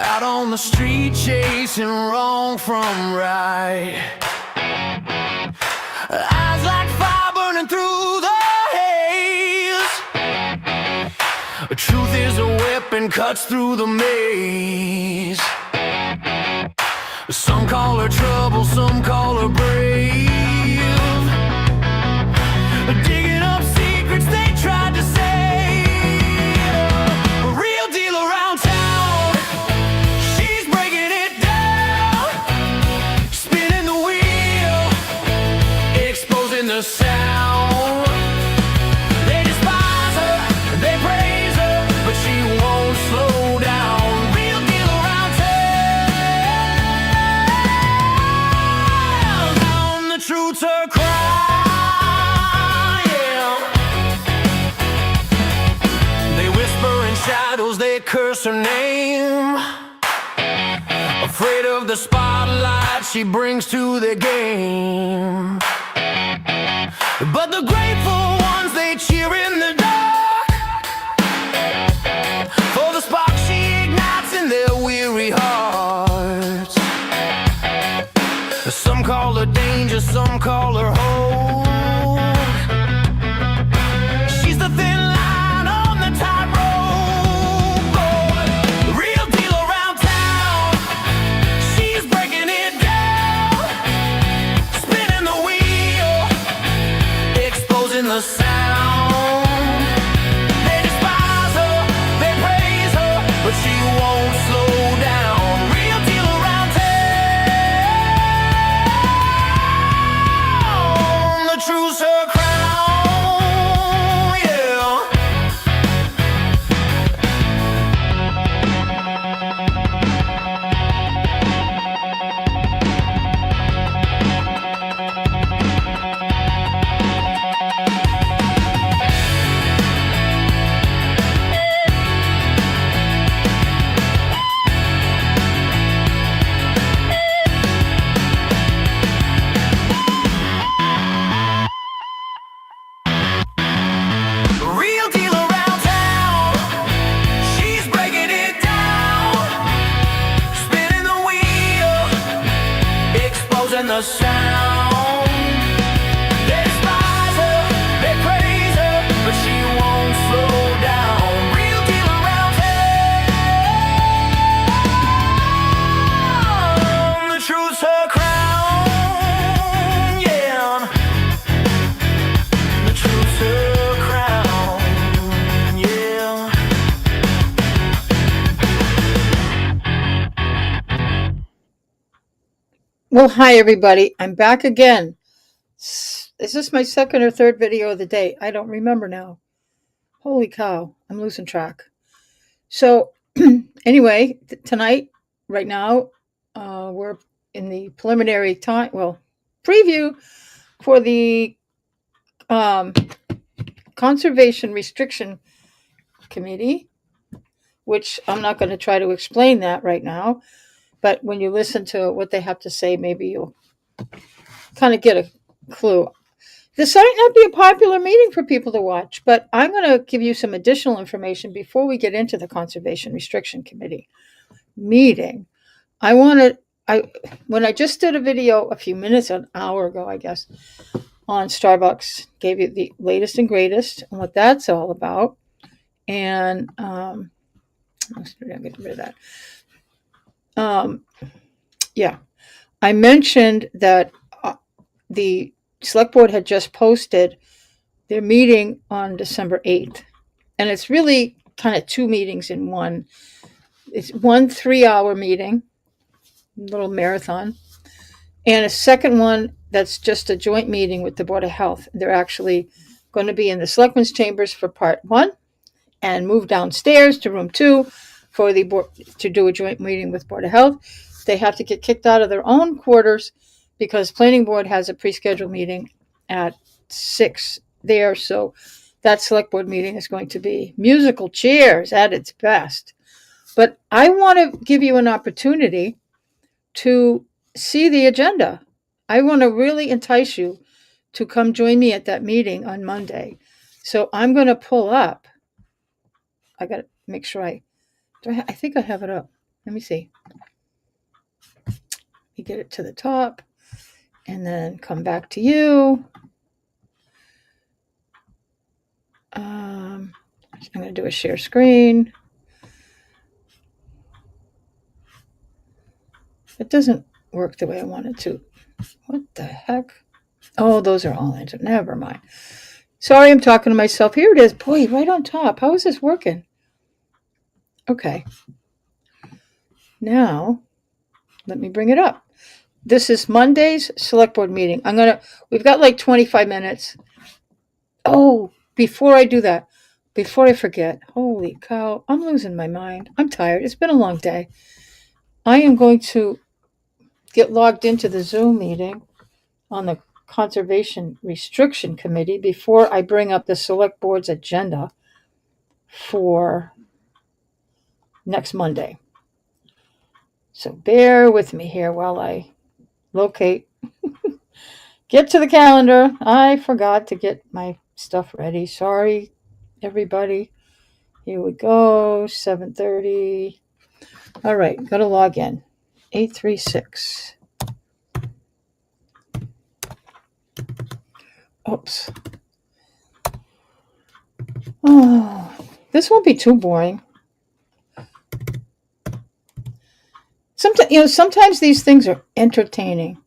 Out on the street chasing wrong from right. Eyes like fire burning through the haze. Truth is a weapon, cuts through the maze. Some call her trouble, some call her brave. Digging up secrets they tried to save. A real deal around town. She's breaking it down. Spinning the wheel, exposing the sound. They despise her, they praise her, but she won't slow down. Real deal around town. The truth's her cry. Shadows, they curse her name. Afraid of the spotlight she brings to the game. But the grateful ones, they cheer in the dark for the spark she ignites in their weary hearts. Some call her danger, some call her hope. She's the thin line on the tightrope. The sound. They despise her, they praise her, but she won't slow down. Real deal around town. The truth's her crown, yeah. The sound. They despise her, they praise her, but she won't slow down. Real deal around town. The truth's her crown, yeah. The truth's her crown, yeah. Well, hi everybody. I'm back again. Is this my second or third video of the day? I don't remember now. Holy cow, I'm losing track. So anyway, tonight, right now, we're in the preliminary time, preview for the Conservation Restriction Committee, which I'm not going to try to explain that right now. But when you listen to what they have to say, maybe you'll kind of get a clue. This might not be a popular meeting for people to watch, but I'm going to give you some additional information before we get into the Conservation Restriction Committee meeting. When I just did a video a few minutes, an hour ago, I guess, on Starbucks, gave you the latest and greatest and what that's all about. And I'm going to get rid of that. I mentioned that the select board had just posted their meeting on December 8th. And it's really kind of two meetings in one. It's 1 3-hour meeting, little marathon, and a second one that's just a joint meeting with the Board of Health. They're actually going to be in the Selectmen's Chambers for part 1 and move downstairs to room 2 for the board to do a joint meeting with Board of Health. They have to get kicked out of their own quarters because Planning Board has a pre-scheduled meeting at 6 there. So that select board meeting is going to be musical chairs at its best. But I want to give you an opportunity to see the agenda. I want to really entice you to come join me at that meeting on Monday. So I'm going to pull up. I got to make sure I think I have it up. Let me see. You get it to the top and then come back to you. I'm going to do a share screen. It doesn't work the way I want it to. What the heck? Oh, those are all entered. Never mind. Sorry, I'm talking to myself. Here it is. Boy, right on top. How is this working? Okay. Now, let me bring it up. This is Monday's select board meeting. We've got like 25 minutes. Oh, before I do that, before I forget, holy cow, I'm losing my mind. I'm tired. It's been a long day. I am going to get logged into the Zoom meeting on the Conservation Restriction Committee before I bring up the select board's agenda for next Monday. So bear with me here while I locate, get to the calendar. I forgot to get my stuff ready. Sorry, everybody. Here we go, 7:30. All right, got to log in. 836. Oops. Oh, this won't be too boring. Sometimes these things are entertaining.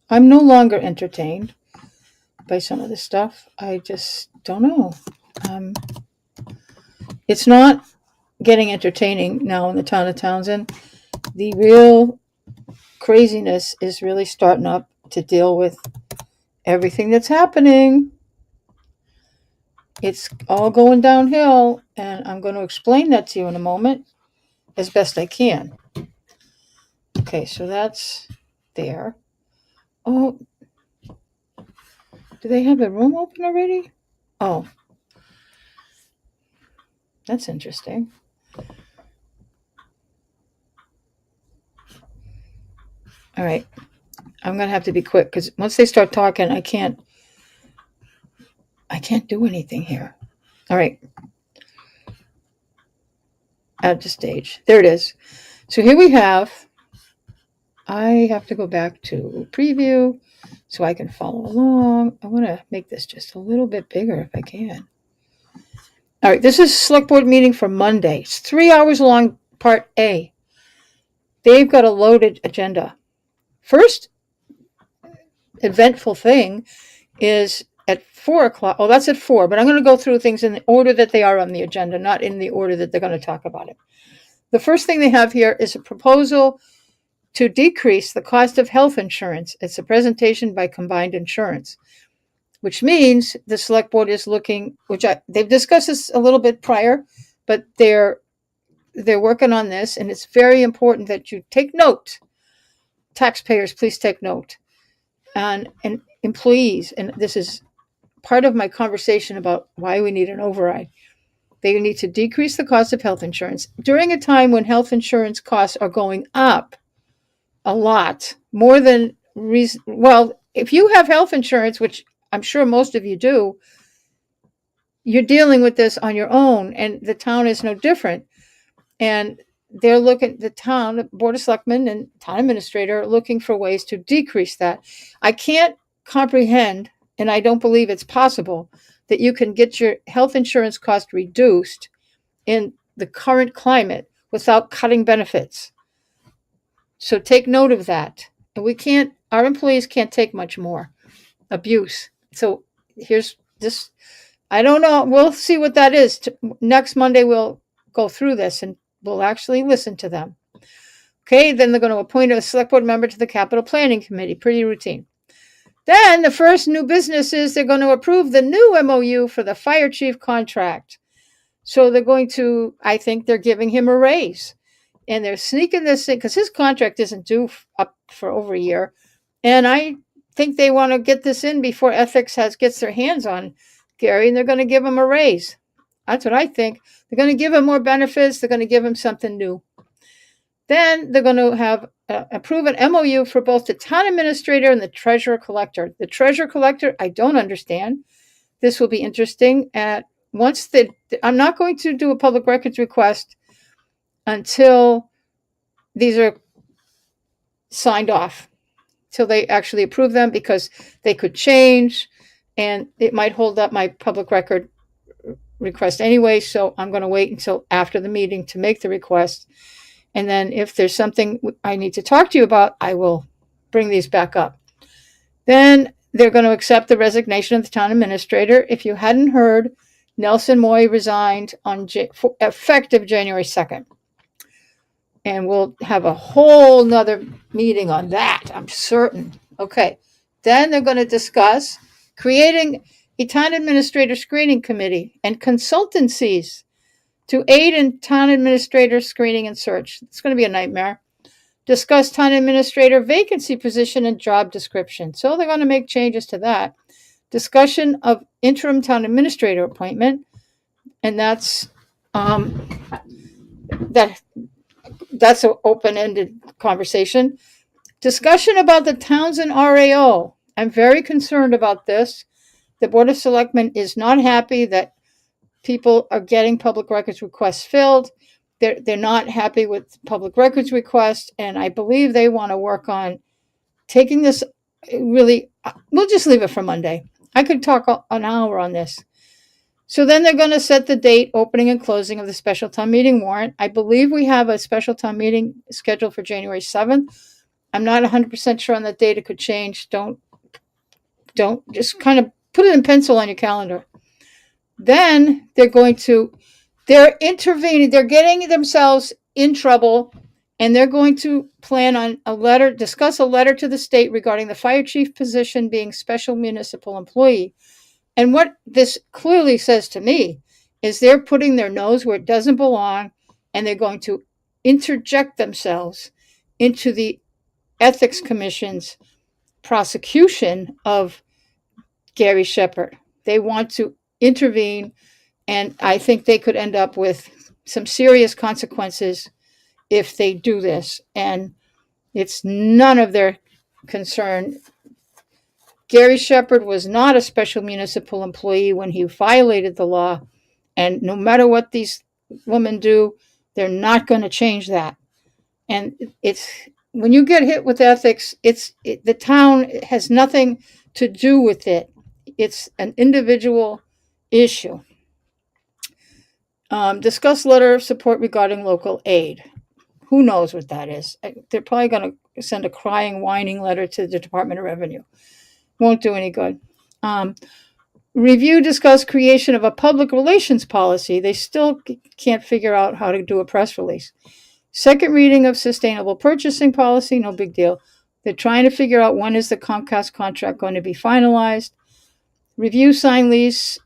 I'm no longer entertained by some of this stuff. I just don't know. It's not getting entertaining now in the town of Townsend. The real craziness is really starting up to deal with everything that's happening. It's all going downhill, and I'm going to explain that to you in a moment as best I can. Okay, so that's there. Oh, do they have the room open already? Oh, that's interesting. All right, I'm going to have to be quick because once they start talking, I can't do anything here. All right. Add to stage. There it is. So here we have, I have to go back to preview so I can follow along. I want to make this just a little bit bigger if I can. All right, this is select board meeting for Monday. It's 3 hours long, part A. They've got a loaded agenda. First eventful thing is at 4 o'clock. Oh, that's at 4, but I'm going to go through things in the order that they are on the agenda, not in the order that they're going to talk about it. The first thing they have here is a proposal to decrease the cost of health insurance. It's a presentation by Combined Insurance, which means the select board is looking, they've discussed this a little bit prior, but they're working on this, and it's very important that you take note. Taxpayers, please take note. And employees, and this is part of my conversation about why we need an override. They need to decrease the cost of health insurance during a time when health insurance costs are going up a lot, more than reason. Well, if you have health insurance, which I'm sure most of you do, you're dealing with this on your own, and the town is no different. And they're looking, the town, Board of Selectmen and town administrator are looking for ways to decrease that. I can't comprehend, and I don't believe it's possible, that you can get your health insurance cost reduced in the current climate without cutting benefits. So take note of that. And our employees can't take much more abuse. So here's this. I don't know. We'll see what that is. Next Monday, we'll go through this and we'll actually listen to them. Okay, then they're going to appoint a select board member to the capital planning committee. Pretty routine. Then the first new business is they're going to approve the new MOU for the fire chief contract. So they're going to, I think they're giving him a raise. And they're sneaking this in because his contract isn't due up for over a year. And I think they want to get this in before ethics gets their hands on Gary, and they're going to give him a raise. That's what I think. They're going to give him more benefits. They're going to give him something new. Then they're going to have approve an MOU for both the town administrator and the treasurer collector. The treasurer collector, I don't understand. This will be interesting. I'm not going to do a public records request until these are signed off till they actually approve them, because they could change and it might hold up my public record request anyway. So I'm going to wait until after the meeting to make the request. And then if there's something I need to talk to you about, I will bring these back up. Then they're going to accept the resignation of the town administrator. If you hadn't heard, Nelson Moy resigned on effective January 2nd. And we'll have a whole nother meeting on that, I'm certain. Okay. Then they're going to discuss creating a town administrator screening committee and consultancies to aid in town administrator screening and search. It's going to be a nightmare. Discuss town administrator vacancy position and job description. So they're going to make changes to that. Discussion of interim town administrator appointment. And that's that's an open-ended conversation. Discussion about the Townsend RAO. I'm very concerned about this. The Board of Selectmen is not happy that people are getting public records requests filled. They're not happy with public records requests, and I believe they want to work on taking this really. We'll just leave it for Monday. I could talk an hour on this. So then they're going to set the date, opening and closing of the special town meeting warrant. I believe we have a special town meeting scheduled for January 7th. I'm not 100% sure on that date. It could change. Don't just kind of put it in pencil on your calendar. Then they're intervening. They're getting themselves in trouble, and they're going to plan on discuss a letter to the state regarding the fire chief position being special municipal employee. And what this clearly says to me is they're putting their nose where it doesn't belong, and they're going to interject themselves into the Ethics Commission's prosecution of Gary Shepherd. They want to intervene, and I think they could end up with some serious consequences if they do this. And it's none of their concern. Gary Shepherd was not a special municipal employee when he violated the law, and no matter what these women do, they're not going to change that. And it's when you get hit with ethics, the town has nothing to do with it. It's an individual issue. Discuss letter of support regarding local aid. Who knows what that is? They're probably going to send a crying, whining letter to the Department of Revenue. Won't do any good. Review, discuss creation of a public relations policy. They still can't figure out how to do a press release. Second reading of sustainable purchasing policy, no big deal. They're trying to figure out when is the Comcast contract going to be finalized. Review, sign lease.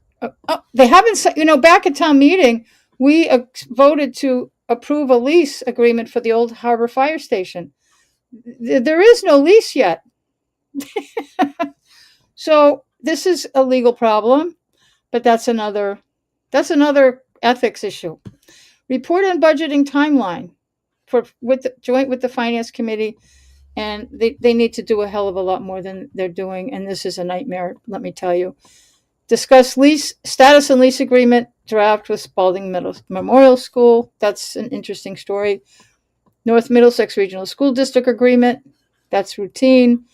They haven't, back at town meeting, we voted to approve a lease agreement for the old Harbor Fire Station. There is no lease yet. So this is a legal problem, but that's another ethics issue. Report on budgeting timeline joint with the finance committee, and they need to do a hell of a lot more than they're doing, and this is a nightmare, let me tell you. Discuss lease status and lease agreement draft with Spalding Memorial School. That's an interesting story. North Middlesex Regional School District agreement. That's routine.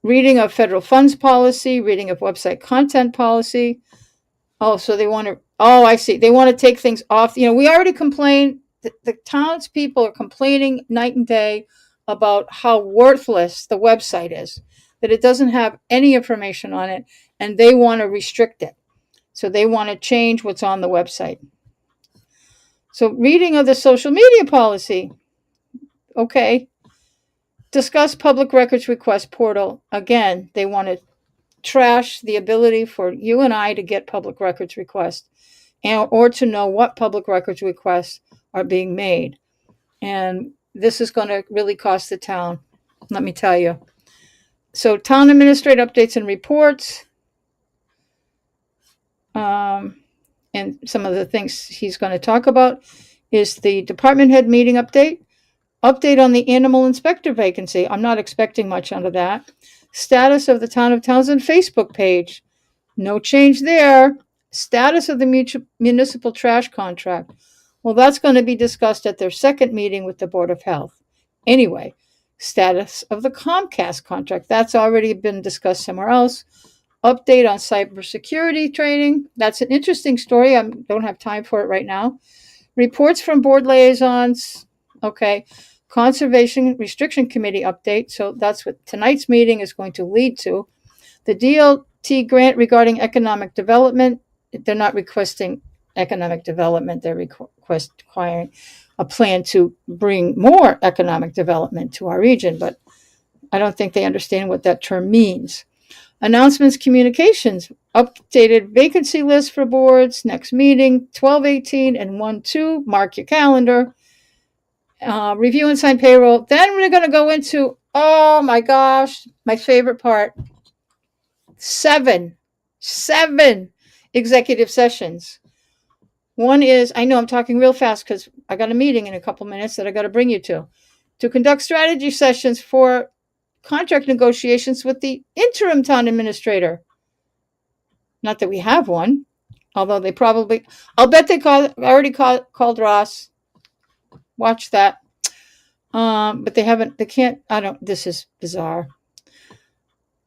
Reading of federal funds policy, reading of website content policy. Oh, so they want to, I see. They want to take things off. We already complained, the townspeople are complaining night and day about how worthless the website is, that it doesn't have any information on it, and they want to restrict it. So they want to change what's on the website. So reading of the social media policy. Okay. Discuss public records request portal. Again, they want to trash the ability for you and I to get public records requests or to know what public records requests are being made. And this is going to really cost the town, let me tell you. So town administrator updates and reports. And some of the things he's going to talk about is the department head meeting update. Update on the animal inspector vacancy. I'm not expecting much out of that. Status of the Town of Townsend Facebook page. No change there. Status of the municipal trash contract. Well, that's going to be discussed at their second meeting with the Board of Health. Anyway, status of the Comcast contract. That's already been discussed somewhere else. Update on cybersecurity training. That's an interesting story. I don't have time for it right now. Reports from board liaisons. Okay. Conservation Restriction Committee update. So that's what tonight's meeting is going to lead to. The DLT grant regarding economic development. They're not requesting economic development. They're requiring a plan to bring more economic development to our region, but I don't think they understand what that term means. Announcements, communications, updated vacancy list for boards, next meeting, 12/18 and 1/2, mark your calendar. Review and sign payroll. Then we're going to go into, oh my gosh, my favorite part, seven executive sessions. One is, I know I'm talking real fast because I got a meeting in a couple minutes that I got to bring you to conduct strategy sessions for contract negotiations with the interim town administrator. Not that we have one, although they probably, I'll bet they already called Ross. Watch that. But they can't, this is bizarre.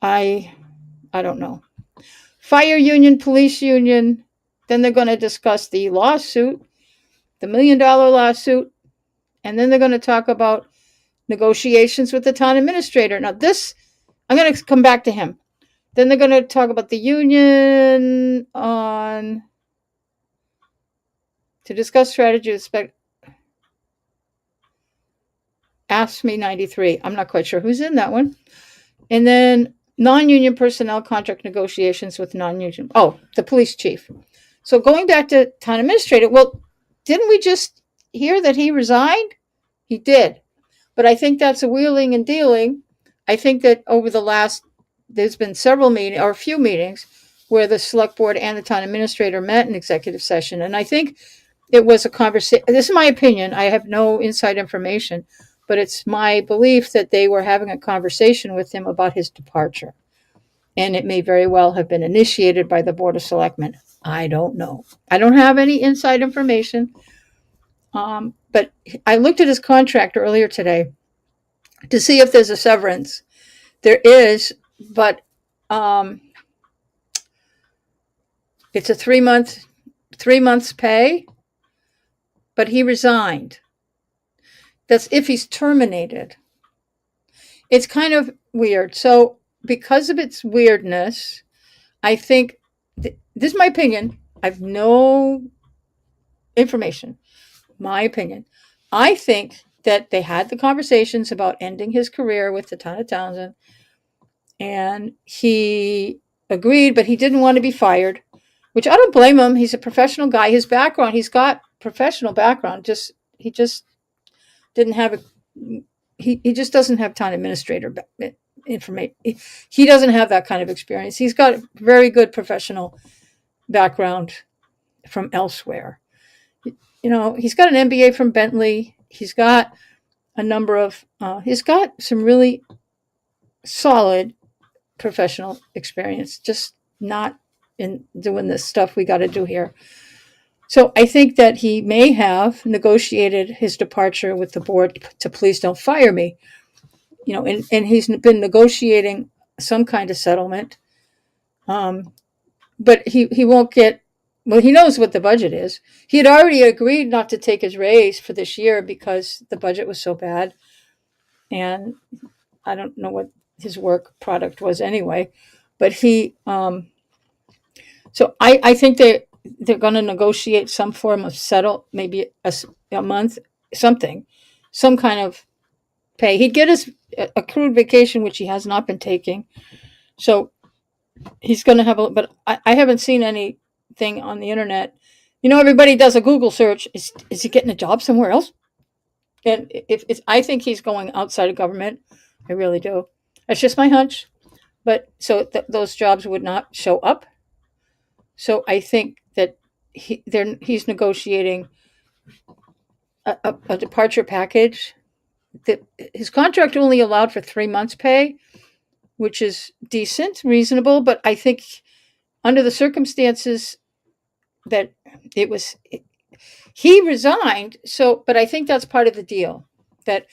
I don't know. Fire union, police union. Then they're going to discuss the lawsuit, the $1 million lawsuit. And then they're going to talk about negotiations with the town administrator. Now this, I'm going to come back to him. Then they're going to talk about the union to discuss strategy. Ask Me 93. I'm not quite sure who's in that one. And then non-union personnel contract negotiations with non-union. Oh, the police chief. So going back to town administrator, well, didn't we just hear that he resigned? He did. But I think that's a wheeling and dealing. I think that over there's been several meetings, or a few meetings, where the select board and the town administrator met in executive session. And I think it was a conversation. This is my opinion. I have no inside information, but it's my belief that they were having a conversation with him about his departure. And it may very well have been initiated by the Board of Selectmen. I don't know. I don't have any inside information. But I looked at his contract earlier today to see if there's a severance. There is, but it's a 3 months pay, but he resigned. That's if he's terminated. It's kind of weird. So because of its weirdness, I think, this is my opinion. I have no information. My opinion. I think that they had the conversations about ending his career with the town of Townsend, and he agreed, but he didn't want to be fired, which I don't blame him. He's a professional guy. His background, he's got professional background. He just didn't have he just doesn't have town administrator information. He doesn't have that kind of experience. He's got a very good professional background from elsewhere. He's got an MBA from Bentley. He's got he's got some really solid professional experience, just not in doing this stuff we got to do here. So I think that he may have negotiated his departure with the board to please don't fire me, and he's been negotiating some kind of settlement. But he won't get, well, he knows what the budget is. He had already agreed not to take his raise for this year because the budget was so bad. And I don't know what his work product was anyway, but so I think they're going to negotiate some form of settle, maybe a month, something, some kind of pay. He'd get his accrued vacation, which he has not been taking. So he's going to have but I haven't seen anything on the internet. Everybody does a Google search. Is he getting a job somewhere else? And I think he's going outside of government. I really do. That's just my hunch. But so those jobs would not show up. So I think that he's negotiating a departure package. That his contract only allowed for 3 months' pay, which is decent, reasonable. But I think under the circumstances that he resigned. So, but I think that's part of the deal that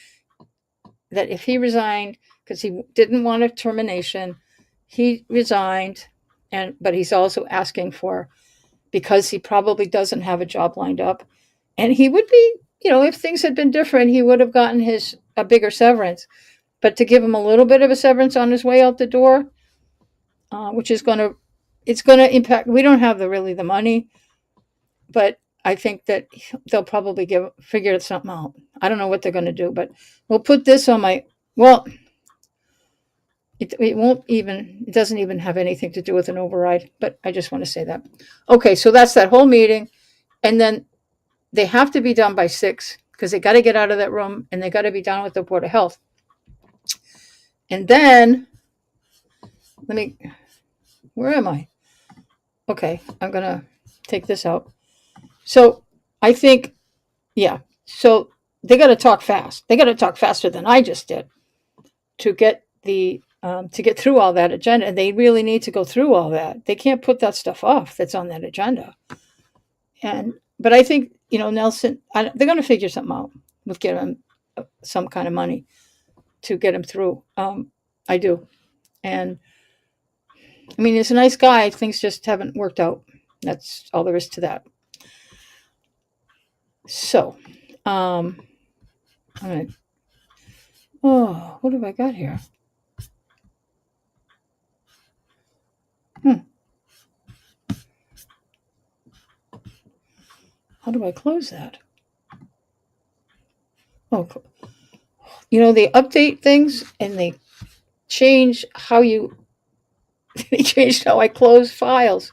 if he resigned because he didn't want a termination, he resigned, and but he's also asking for, because he probably doesn't have a job lined up, and he would be, if things had been different, he would have gotten his a bigger severance. But to give him a little bit of a severance on his way out the door, which is it's going to impact. We don't have the money, but I think that they'll probably figure something out. I don't know what they're going to do, but we'll put this on my. Well, it won't even. It doesn't even have anything to do with an override. But I just want to say that. Okay, so that's that whole meeting, and then they have to be done by 6 because they got to get out of that room and they got to be done with the Board of Health. And then, where am I? Okay, I'm gonna take this out. So I think, yeah. So they got to talk fast. They got to talk faster than I just did to get through all that agenda. And they really need to go through all that. They can't put that stuff off that's on that agenda. But I think, Nelson, they're going to figure something out with getting some kind of money to get him through. I do. And I mean, he's a nice guy. Things just haven't worked out. That's all there is to that. So, I'm gonna. Oh, what have I got here? How do I close that? Oh, they update things and they change how they changed how I close files.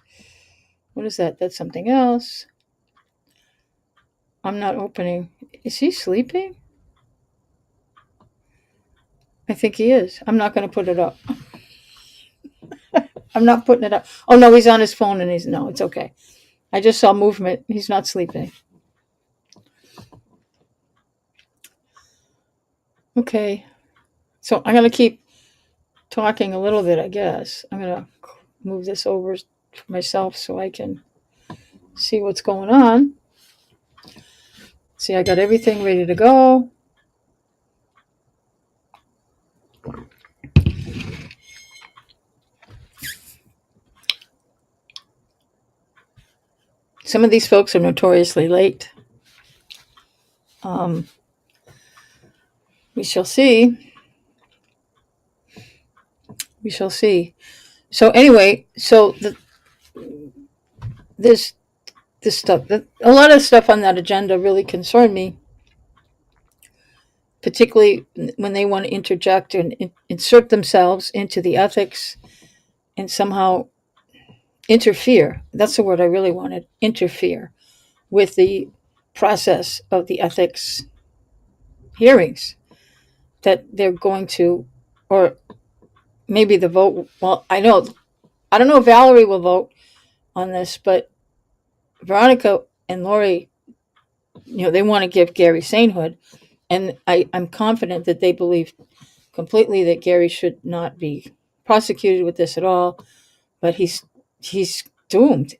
What is that? That's something else. I'm not opening. Is he sleeping? I think he is. I'm not going to put it up. I'm not putting it up. Oh, no, he's on his phone and no, it's okay. I just saw movement. He's not sleeping. Okay. So I'm going to keep talking a little bit, I guess. I'm going to move this over for myself so I can see what's going on. See, I got everything ready to go. Some of these folks are notoriously late. We shall see. We shall see. So anyway, this stuff, a lot of stuff on that agenda really concerned me, particularly when they want to interject and insert themselves into the ethics and somehow interfere. That's the word I really wanted, interfere with the process of the ethics hearings that they're going to, or maybe the vote. Well, I don't know if Valerie will vote on this, but Veronica and Lori, they want to give Gary sanehood. And I'm confident that they believe completely that Gary should not be prosecuted with this at all. But he's doomed.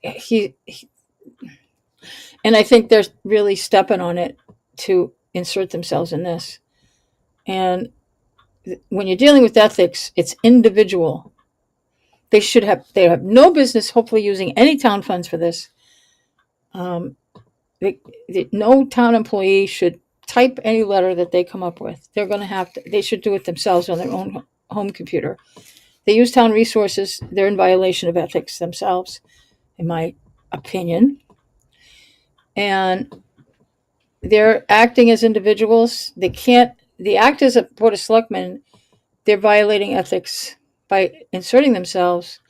And I think they're really stepping on it to insert themselves in this. And when you're dealing with ethics, it's individual. They have no business, hopefully, using any town funds for this. No town employee should type any letter that they come up with. They're going to have to. They should do it themselves on their own home computer. They use town resources. They're in violation of ethics themselves, in my opinion. And they're acting as individuals. They can't. The act as a board of selectmen. They're violating ethics by inserting themselves.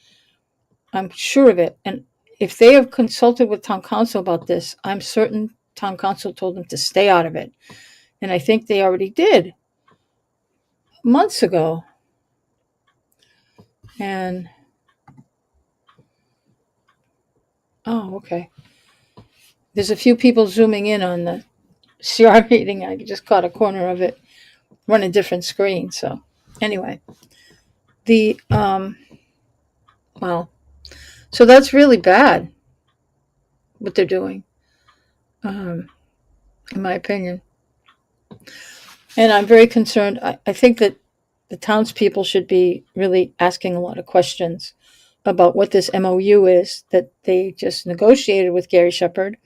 I'm sure of it. And if they have consulted with town council about this, I'm certain town council told them to stay out of it. And I think they already did months ago. And, oh, okay. There's a few people zooming in on the CR meeting. I just caught a corner of it, run a different screen. So anyway, well, so that's really bad what they're doing. in my opinion. And I'm very concerned. I think that the townspeople should be really asking a lot of questions about what this MOU is that they just negotiated with Gary Shepard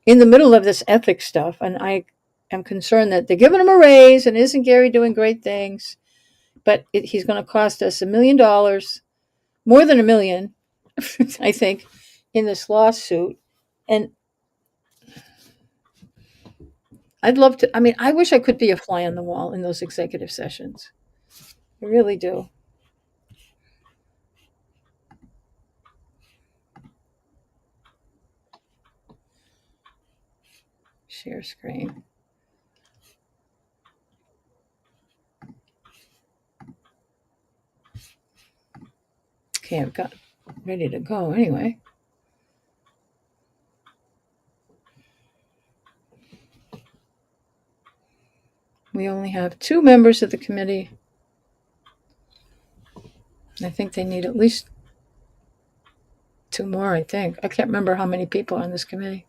in the middle of this ethics stuff. And I am concerned that they're giving him a raise, and isn't Gary doing great things? But he's going to cost us $1 million, more than $1 million, I think, in this lawsuit. And I'd love to. I mean, I wish I could be a fly on the wall in those executive sessions. I really do. Share screen. Okay, I've got ready to go anyway. We only have 2 members of the committee. I think they need at least 2 more, I think. I can't remember how many people are on this committee.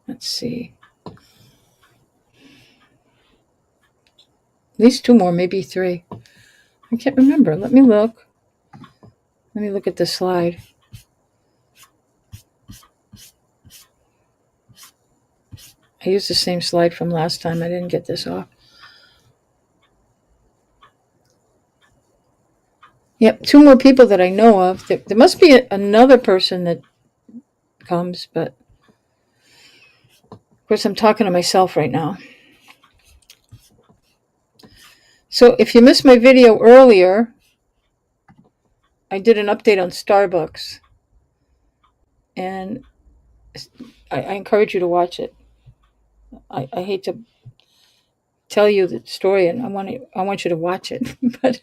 Let's see. At least 2 more, maybe 3. I can't remember. Let me look. Let me look at the slide. I used the same slide from last time. I didn't get this off. Yep, 2 more people that I know of. There must be another person that comes, but of course I'm talking to myself right now. So if you missed my video earlier, I did an update on Starbucks, and I encourage you to watch it. I hate to tell you the story, and I want you to watch it, but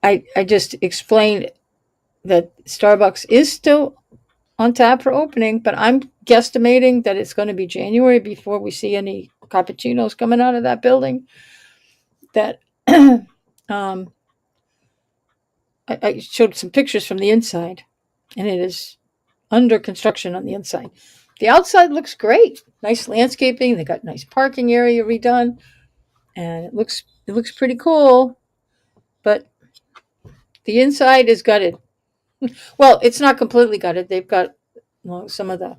I just explained that Starbucks is still on tap for opening, but I'm guesstimating that it's going to be January before we see any cappuccinos coming out of that building. That I showed some pictures from the inside, and it is under construction on the inside. The outside looks great, nice landscaping. They got nice parking area redone, and it looks pretty cool. But the inside is gutted. Well, it's not completely gutted. They've got some of the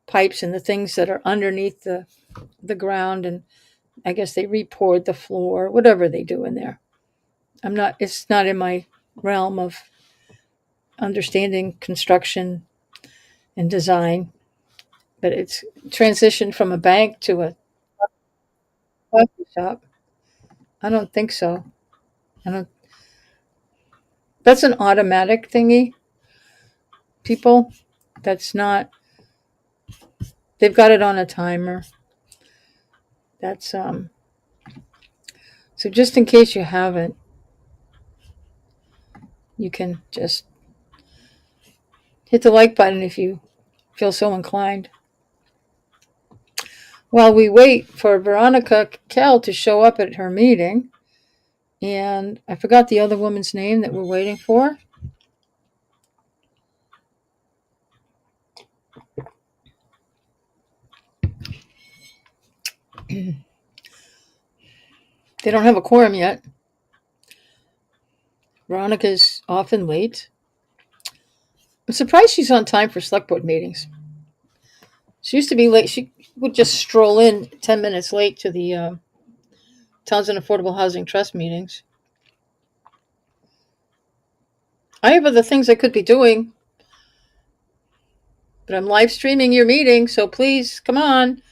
pipes and the things that are underneath the ground, and I guess they re-poured the floor, whatever they do in there. It's not in my realm of understanding construction and design, but it's transitioned from a bank to a coffee shop. I don't think so. I don't. That's an automatic thingy, people. That's not. They've got it on a timer. That's So just in case you haven't, you can just hit the like button if you feel so inclined. While we wait for Veronica Kell to show up at her meeting, and I forgot the other woman's name that we're waiting for. They don't have a quorum yet. Veronica's often late. I'm surprised she's on time for select board meetings. She used to be late. She would just stroll in 10 minutes late to the Townsend Affordable Housing Trust meetings. I have other things I could be doing, but I'm live streaming your meeting, so please come on.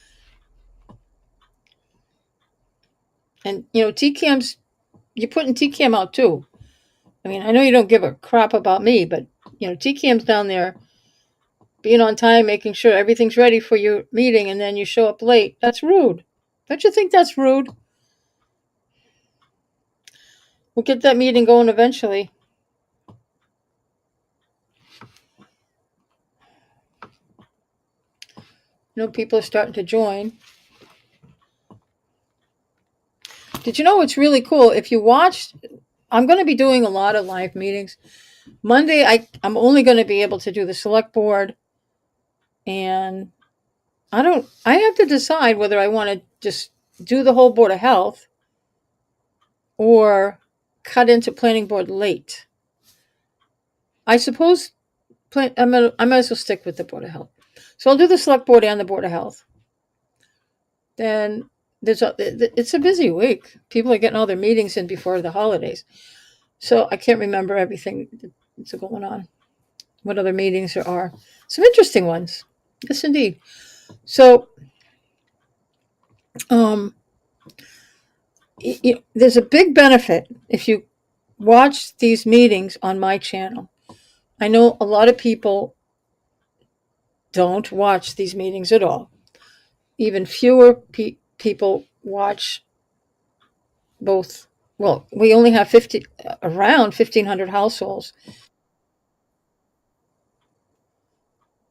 And TCAM's, you're putting TCAM out too. I mean, I know you don't give a crap about me, but TCAM's down there being on time, making sure everything's ready for your meeting, and then you show up late. That's rude. Don't you think that's rude? We'll get that meeting going eventually. People are starting to join. did you know it's really cool? If you watched, I'm going to be doing a lot of live meetings. Monday, I'm only going to be able to do the select board, and I have to decide whether I want to just do the whole Board of Health or cut into planning board late. I suppose I might as well stick with the Board of Health. So I'll do the select board and the Board of Health. Then it's a busy week. People are getting all their meetings in before the holidays. So I can't remember everything that's going on. What other meetings there are. Some interesting ones. Yes, indeed. So there's a big benefit if you watch these meetings on my channel. I know a lot of people don't watch these meetings at all. Even fewer people watch both. Well, we only have around 1,500 households.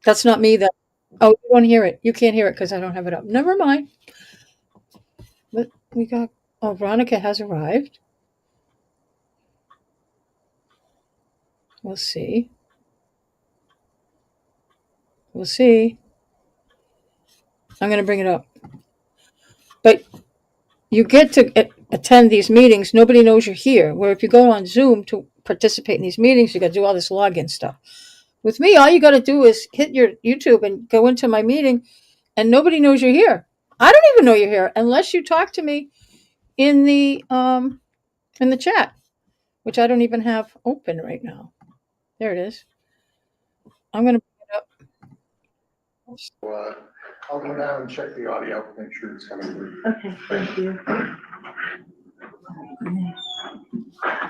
That's not me. Oh, you don't hear it. You can't hear it because I don't have it up. Never mind. But we got. Oh, Veronica has arrived. We'll see. We'll see. I'm going to bring it up. But you get to attend these meetings. Nobody knows you're here. Where if you go on Zoom to participate in these meetings, you got to do all this login stuff. With me, all you got to do is hit your YouTube and go into my meeting, and nobody knows you're here. I don't even know you're here unless you talk to me in the chat, which I don't even have open right now. There it is. I'm going to bring it up. I'll go down and check the audio, make sure it's coming through. Okay, thank you.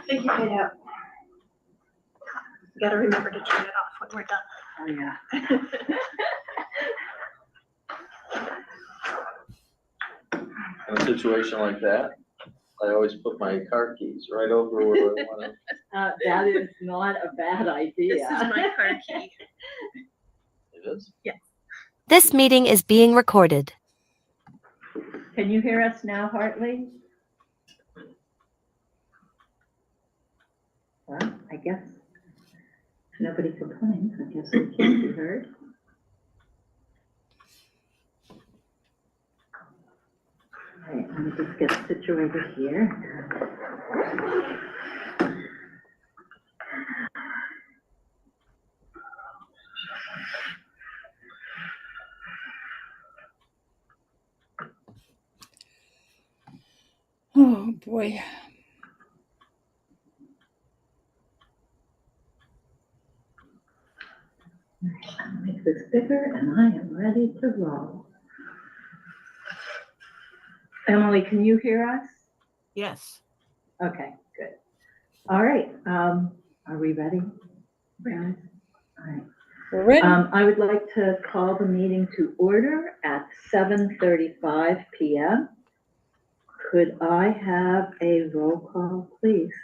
Thank you, Kate. You gotta remember to turn it off when we're done. Oh, yeah. In a situation like that, I always put my car keys right over where I want to. That is not a bad idea. This is my card key. It is? This meeting is being recorded. Can you hear us now, Hartley? Well, I guess nobody complains. I guess we can be heard. All right, let me just get situated here. Oh boy. I'll make this bigger and I am ready to roll. Emily, can you hear us? Yes. Okay, good. All right, are we ready, guys? All right. We're ready. I would like to call the meeting to order at 7:35 p.m. Could I have a roll call, please?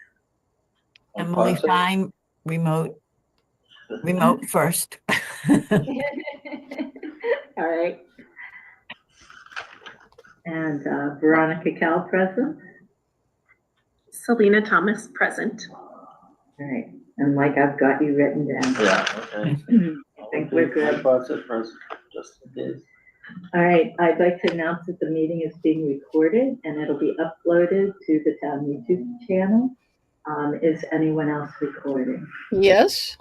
Emily Fine, remote first. All right. And Veronica Cal present. Selena Thomas present. All right, and Mike, I've got you written down. Yeah, okay. I think we're good. My thoughts at present, just in case. All right, I'd like to announce that the meeting is being recorded and it'll be uploaded to the town YouTube channel. Is anyone else recording? Yes.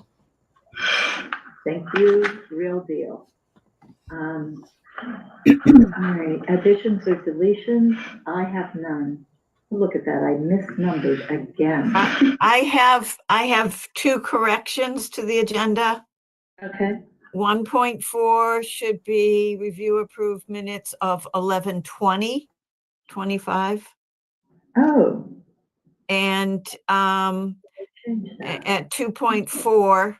Thank you, real deal. All right, additions or deletions? I have none. Look at that, I misnumbered again. I have two corrections to the agenda. Okay, 1.4 should be review approved minutes of 11/20/25. oh, And change that. at 2.4,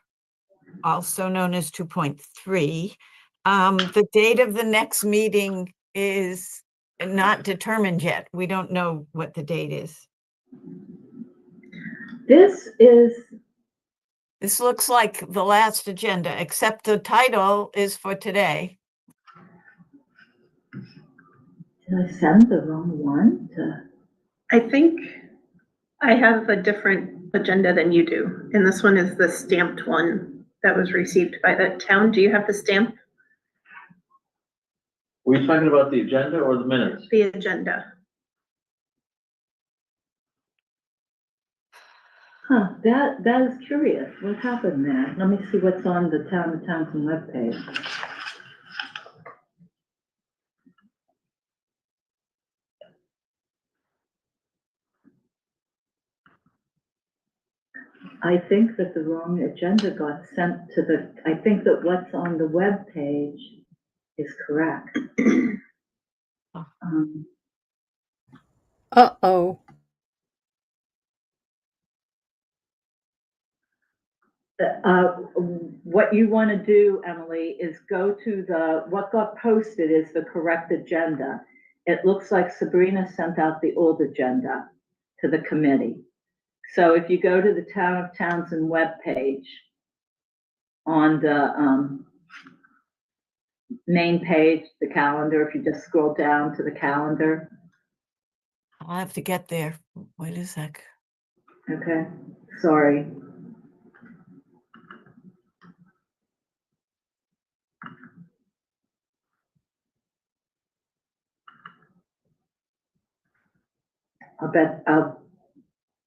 also known as 2.3, the date of the next meeting is not determined yet. We don't know what the date is. This This looks like the last agenda, except the title is for today. did I send the wrong one to I think I have a different agenda than you do, and this one is the stamped one that was received by the town. Do you have the stamp? Were you talking about the agenda or the minutes? The agenda. Huh, that is curious. What happened there? Let me see what's on the Town of Townsend webpage. I think that the wrong agenda got sent to the, I think that what's on the webpage is correct. Um, Uh-oh. What you want to do, Emily, is go to what got posted is the correct agenda. It looks like Sabrina sent out the old agenda to the committee. So if you go to the Town of Townsend webpage, on the main page, the calendar, if you just scroll down to the calendar, I'll have to get there. Wait a sec. okay, sorry.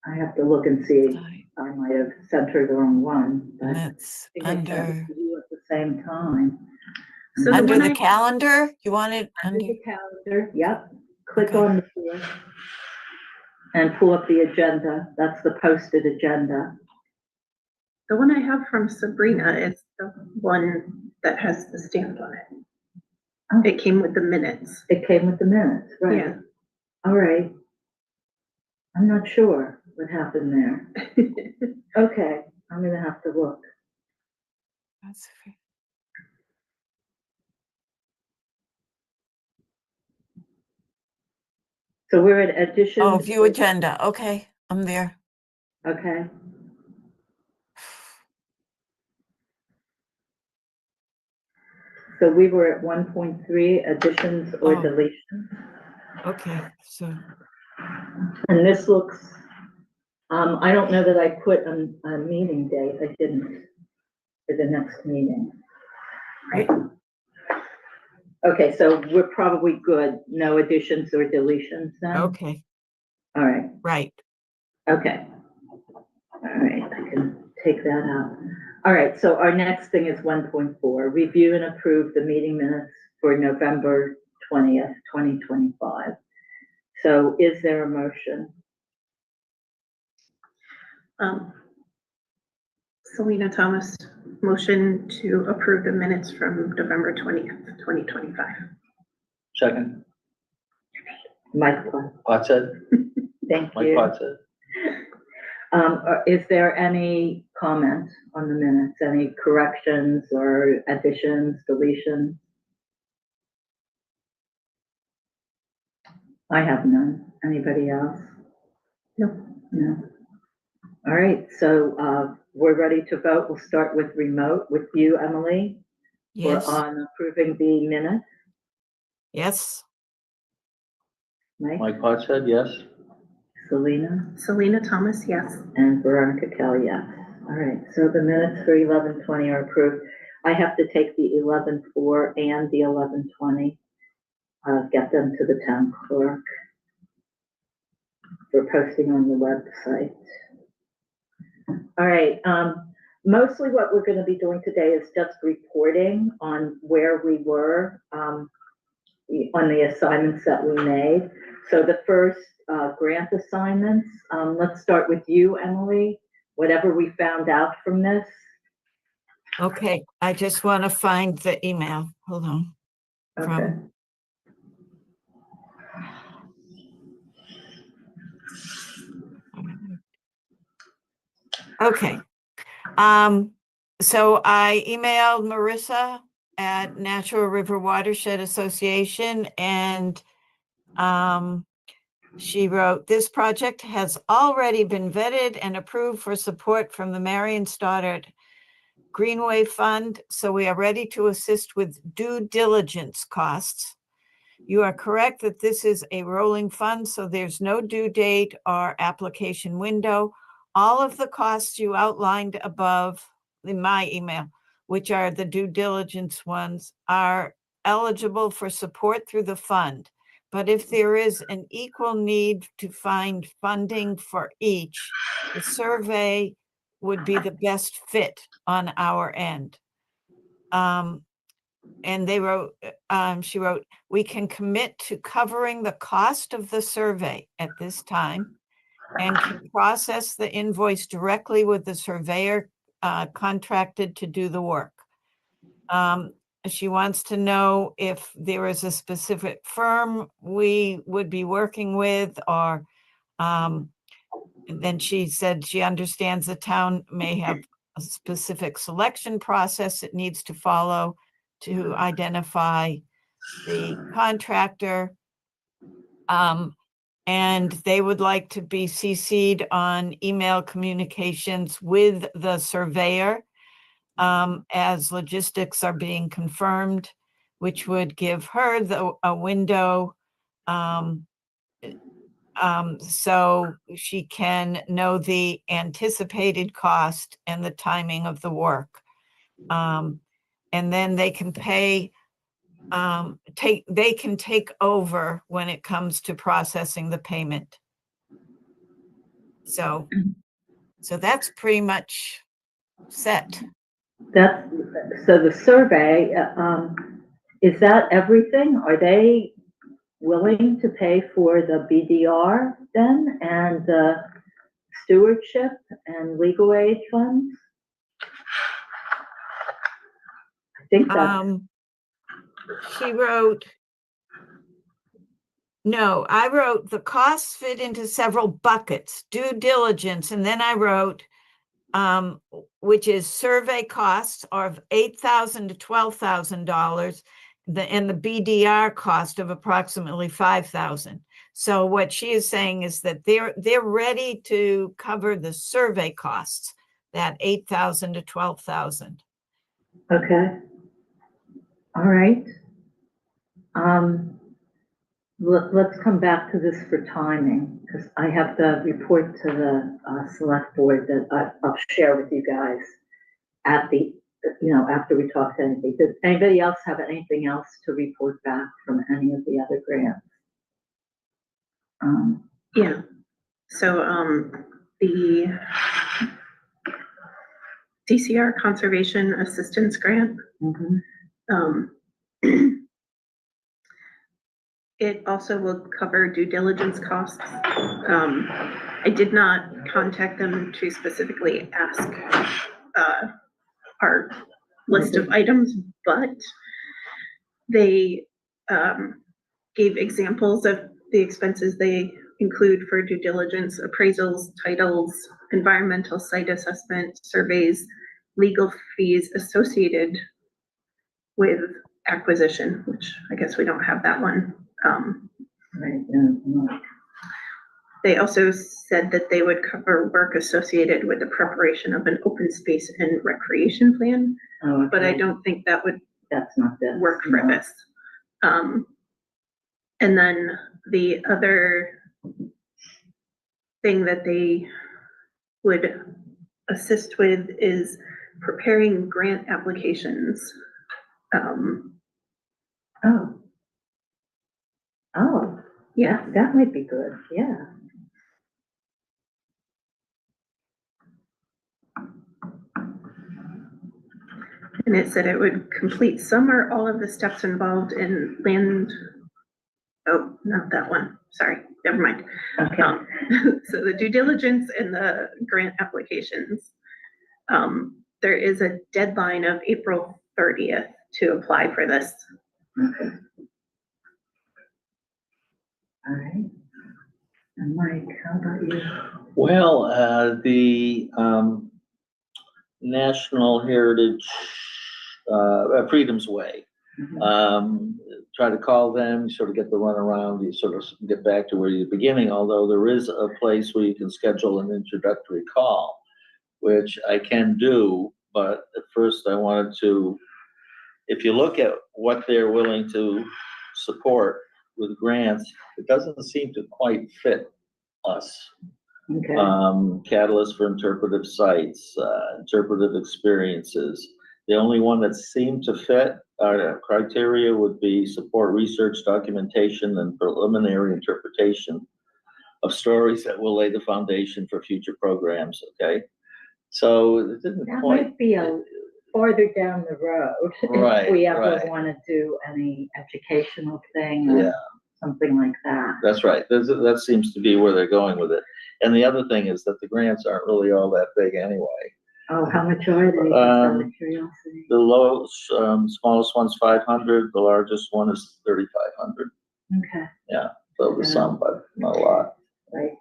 I have to look and see. Sorry. I might have sent her the wrong one, but And I that's think I sent it under, to you at the same time. So the under one the I- calendar? You want it Under under? the calendar, yep, click Okay. on the four and pull up the agenda. That's the posted agenda. The one I have from Sabrina is the one that has the stamp on it. Oh. It came with the minutes. It came with the minutes, right? Yeah. All right. I'm not sure what happened there. Okay, I'm gonna have to look. That's fair. So we're at additions. Oh, view agenda. Okay, I'm there. Okay. So we were at 1.3, additions or Oh. deletions. Okay, so, And this looks, I don't know that I put a meeting date. I didn't for the next meeting. Right. Okay, so we're probably good. No additions or deletions then? okay, All right, right. okay. All right, I can take that out. All right, so our next thing is 1.4, review and approve the meeting minutes for November 20th, 2025. So is there a motion? Selena Thomas, motion to approve the minutes from November 20th, 2025. Second, Mike, Potsed, thank Mike you. Potsed. Is there any comment on the minutes, any corrections or additions, deletions? I have none. Anybody else? No. No. All right, so we're ready to vote. We'll start with remote with you, Emily. Yes, We're on approving the minutes. yes, Mike, Mike Potsed, yes. Selena, Selena Thomas, yes. and Veronica Kell, yes. All right, so the minutes for 11:20 are approved. I have to take the 11:4 and the 11:20, get them to the town clerk for posting on the website. All right, mostly what we're going to be doing today is just reporting on where we were on the assignments that we made. So the first grant assignments, let's start with you, Emily. Whatever we found out from this. okay. I just want to find the email. Hold on. Okay. Okay. So I emailed Marissa at Natural River Watershed Association and she wrote, this project has already been vetted and approved for support from the Marion Stoddard Greenway Fund. So we are ready to assist with due diligence costs. You are correct that this is a rolling fund, so there's no due date or application window. All of the costs you outlined above in my email, which are the due diligence ones, are eligible for support through the fund. But if there is an equal need to find funding for each, the survey would be the best fit on our end. And they wrote, she wrote, we can commit to covering the cost of the survey at this time and can process the invoice directly with the surveyor contracted to do the work. She wants to know if there is a specific firm we would be working with, or and then she said she understands the town may have a specific selection process it needs to follow to identify the contractor. And they would like to be CC'd on email communications with the surveyor as logistics are being confirmed, which would give her a window so she can know the anticipated cost and the timing of the work. And then they can pay, they can take over when it comes to processing the payment. So that's pretty much set. That's, so the survey, is that everything? Are they willing to pay for the BDR then, and the stewardship and legal aid funds? I think that's, She wrote, no, I wrote the costs fit into several buckets, due diligence, and then I wrote, which is survey costs of $8,000 to $12,000, and the BDR cost of approximately $5,000. So what she is saying is that they're ready to cover the survey costs, that $8,000 to $12,000. okay. All right. Let's come back to this for timing, because I have to report to the select board that I'll share with you guys at the, after we talk to anybody. Does anybody else have anything else to report back from any of the other grants? Yeah, so, the DCR Conservation Assistance Grant, Mhm. it also will cover due diligence costs. I did not contact them to specifically ask, our list of items, but they, gave examples of the expenses they include for due diligence: appraisals, titles, environmental site assessment, surveys, legal fees associated with acquisition, which I guess we don't have that one. Right, yeah. They also said that they would cover work associated with the preparation of an open space and recreation plan, Oh, but I okay. don't think that would That's not this. work for no. this. And then the other thing that they would assist with is preparing grant applications. Oh, Yeah, that might be good, yeah. and it said it would complete some or all of the steps involved in land. Oh, not that one. Sorry, never mind. Okay. So the due diligence and the grant applications. There is a deadline of April 30th to apply for this. Okay. All right. And Mike, how about you? Well, the National Heritage, Freedom's Way. Try to call them, you sort of get the runaround, you sort of get back to where you're beginning, although there is a place where you can schedule an introductory call, which I can do, but at first I wanted to, if you look at what they're willing to support, with grants, it doesn't seem to quite fit us. Okay, Catalyst for interpretive sites, interpretive experiences. The only one that seemed to fit our criteria would be support research, documentation, and preliminary interpretation of stories that will lay the foundation for future programs, okay? So it didn't that quite. might be a farther down the road. Right, If we ever right. want to do any educational thing or Yeah, something like that. that's right. That seems to be where they're going with it. And the other thing is that the grants aren't really all that big anyway. Oh, how much are they? Just out of curiosity. The lowest, smallest one's 500, the largest one is 3,500. Okay, So there's some, but not a lot. right.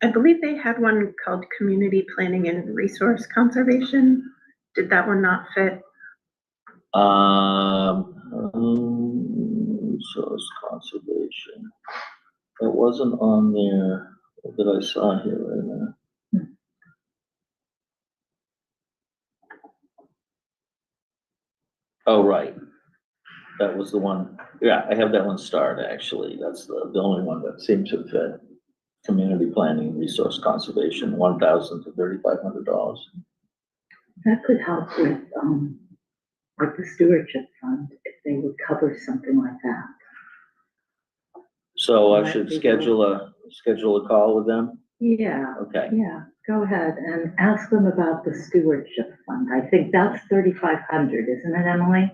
I believe they had one called Community Planning and Resource Conservation. Did that one not fit? Resource conservation. It wasn't on there that I saw here right now. Oh, right. That was the one. Yeah, I have that one starred, actually. That's the only one that seemed to fit. Community planning, resource conservation, $1,000 to $3,500. That could help with, like the stewardship fund, if they would cover something like that. So I Might should be schedule a call with them? Yeah, Okay. yeah, go ahead and ask them about the stewardship fund. I think that's 3,500, isn't it, Emily?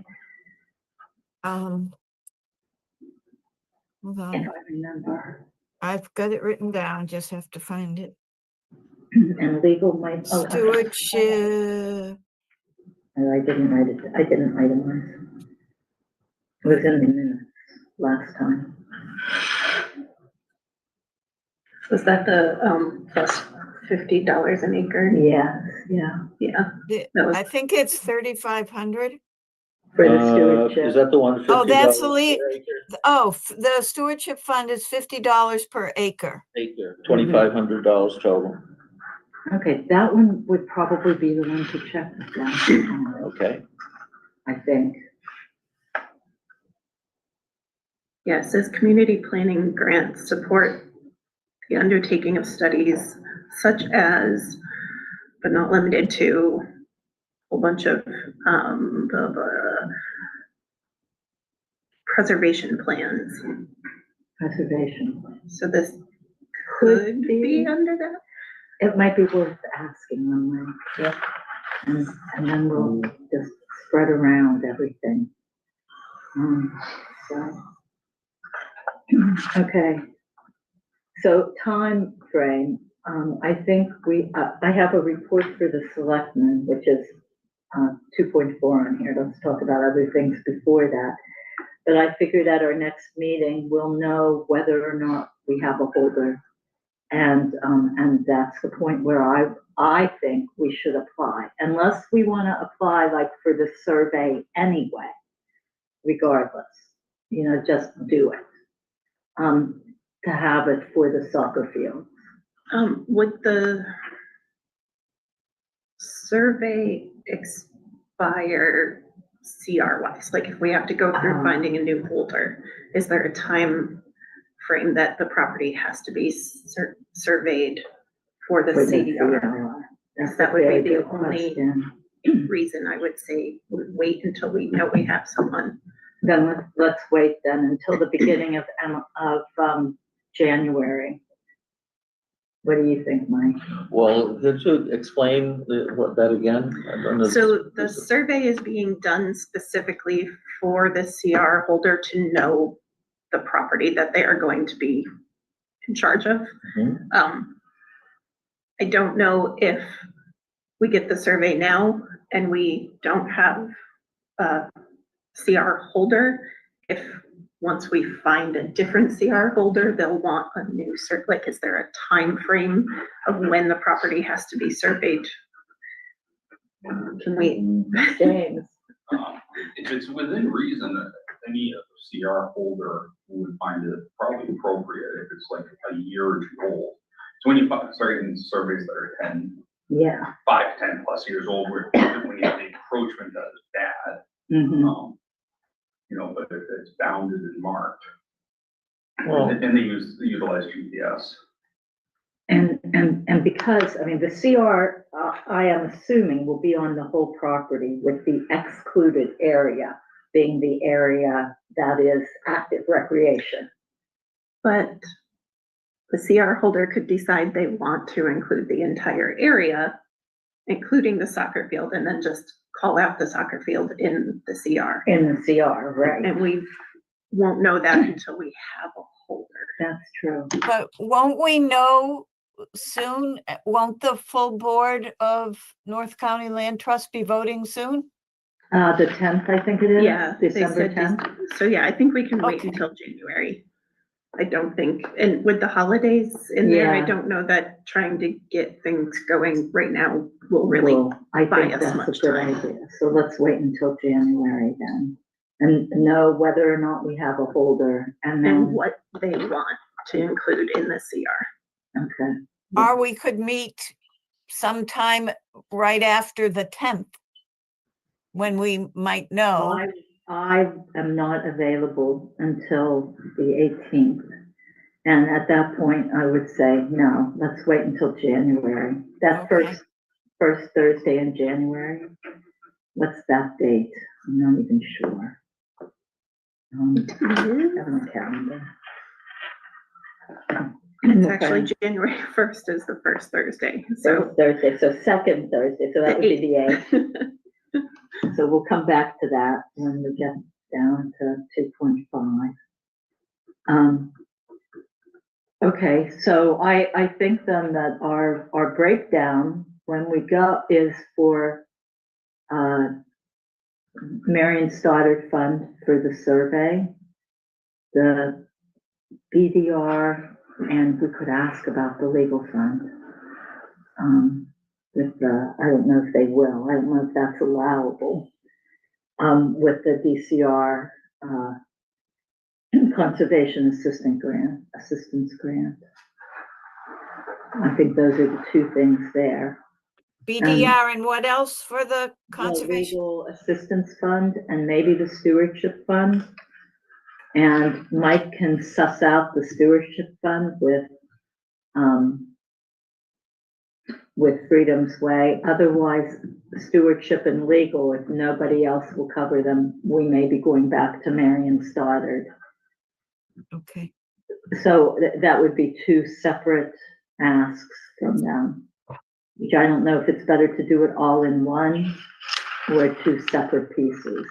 Hold If on, I remember. I've got it written down, just have to find it. And legal might. Oh, Stewardship, No, I didn't write it, I didn't itemize. It was in the minutes last time. Was that the, plus $50 an acre? Yes, yeah, Yeah, the- that was- I think it's 3,500. for the Is stewardship. that the one? Oh, that's the $50 lead. per acre? Oh, the stewardship fund is $50 per acre. Acre, $2,500 total. Okay, that one would probably be the one to check with them, Okay. I think. yeah, it says community planning grants support the undertaking of studies such as, but not limited to, a whole bunch of, preservation plans. Preservation. So this Could could be. be under that? It might be worth asking them, then. Yeah. And then we'll just spread around everything. So. Okay. So time frame, I think I have a report for the selectmen, which is 2.4 on here. Let's talk about other things before that. But I figured at our next meeting, we'll know whether or not we have a holder. And that's the point where I think we should apply, unless we want to apply like for the survey anyway, regardless, just do it. To have it for the soccer field. Would the survey expire CR wise? Like if we have to go through finding a new holder, is there a time frame that the property has to be surveyed for the CR? That would be the only reason I would say wait until we know we have someone. Then let's wait then until the beginning of January. What do you think, Mike? Well, could you explain what that again? I don't know. So the survey is being done specifically for the CR holder to know the property that they are going to be in charge of. Mhm. I don't know if we get the survey now and we don't have a CR holder, if once we find a different CR holder, they'll want a new like, is there a time frame of when the property has to be surveyed? Can we? James. If it's within reason, any CR holder would find it probably appropriate if it's like a year or two old. So when you start getting surveys that are 5 to 10 plus years old, where when you have the encroachment that is bad, Mm-hmm. but if it's bounded and marked, Well, And they utilize GPS. And because, I mean, the CR, I am assuming will be on the whole property with the excluded area being the area that is active recreation. But the CR holder could decide they want to include the entire area, including the soccer field, and then just call out the soccer field in the CR. In the CR, right, And we won't know that until we have a holder. that's true. But won't we know soon? Won't the full board of North County Land Trust be voting soon? The 10th, I think it is. Yeah, they December said 10th. So yeah, I think we can wait Okay. until January. I don't think, and with the holidays in there, I Yeah. don't know that trying to get things going right now will really, Well, I buy think us that's a much good time. idea. So let's wait until January then. And know whether or not we have a holder and and then, what they want to include in the CR. okay. Or we could meet sometime right after the 10th, when we might know. I am not available until the 18th. And at that point, I would say, no, let's wait until January. That Okay. first Thursday in January. What's that date? I'm not even sure. I have my calendar. It's actually January 1st is the first Thursday, so. First Thursday, so second Thursday, so that would be the 8th. So we'll come back to that when we get down to 2.5. Okay, so I think then that our breakdown when we go is for Marion Stoddard Fund for the survey, the BDR, and we could ask about the legal fund. With the, I don't know if they will, I don't know if that's allowable. With the DCR, conservation assistance grant. I think those are the two things there. BDR and what else for the The conservation? legal assistance fund and maybe the stewardship fund. And Mike can suss out the stewardship fund with Freedom's Way. Otherwise, stewardship and legal, if nobody else will cover them, we may be going back to Marion Stoddard. Okay. So that would be two separate asks from them, which I don't know if it's better to do it all in one or two separate pieces.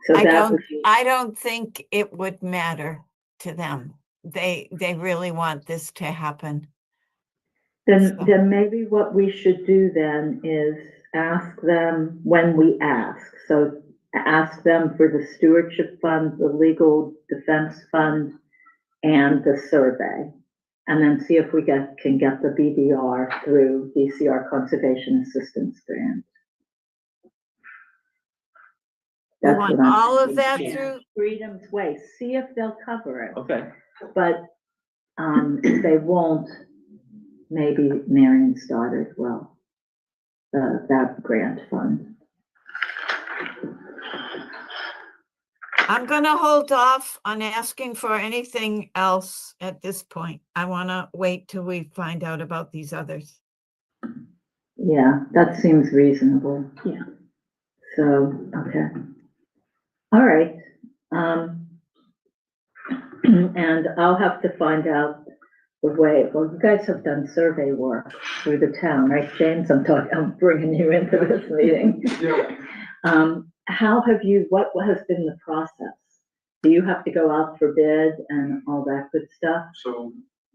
So that would be, I don't think it would matter to them. They really want this to happen. then maybe what we should do then is ask them when we ask. So ask them for the stewardship fund, the legal defense fund, and the survey. And then see if we can get the BDR through DCR Conservation Assistance Grant. We That's want what I'm all of thinking. that Yeah. through, Freedom's Way, see if they'll cover it. okay. But if they won't, maybe Marion Stoddard will, that grant fund. I'm gonna hold off on asking for anything else at this point. I wanna wait till we find out about these others. Yeah, that seems reasonable. Yeah. So, okay. All right. And I'll have to find out the way, well, you guys have done survey work through the town, right, James? I'm bringing you into this meeting. Yeah. How have you, what has been the process? Do you have to go out for bid and all that good stuff? So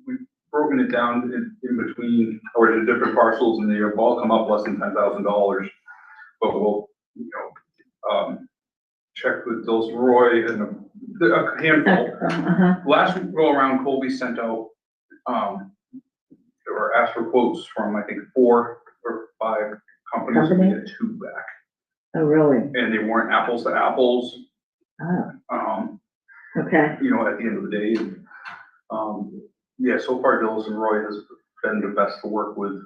we've broken it down in between, or the different parcels, and they've all come up less than $10,000. But we'll, check with Dills Roy and a handful. Last go around, Colby sent out, or asked for quotes from, I think, 4 or 5 companies, and we had 2 back. Oh, really? And they weren't apples to apples, Oh, okay. you know, at the end of the day. Yeah, so far Dills and Roy has been the best to work with.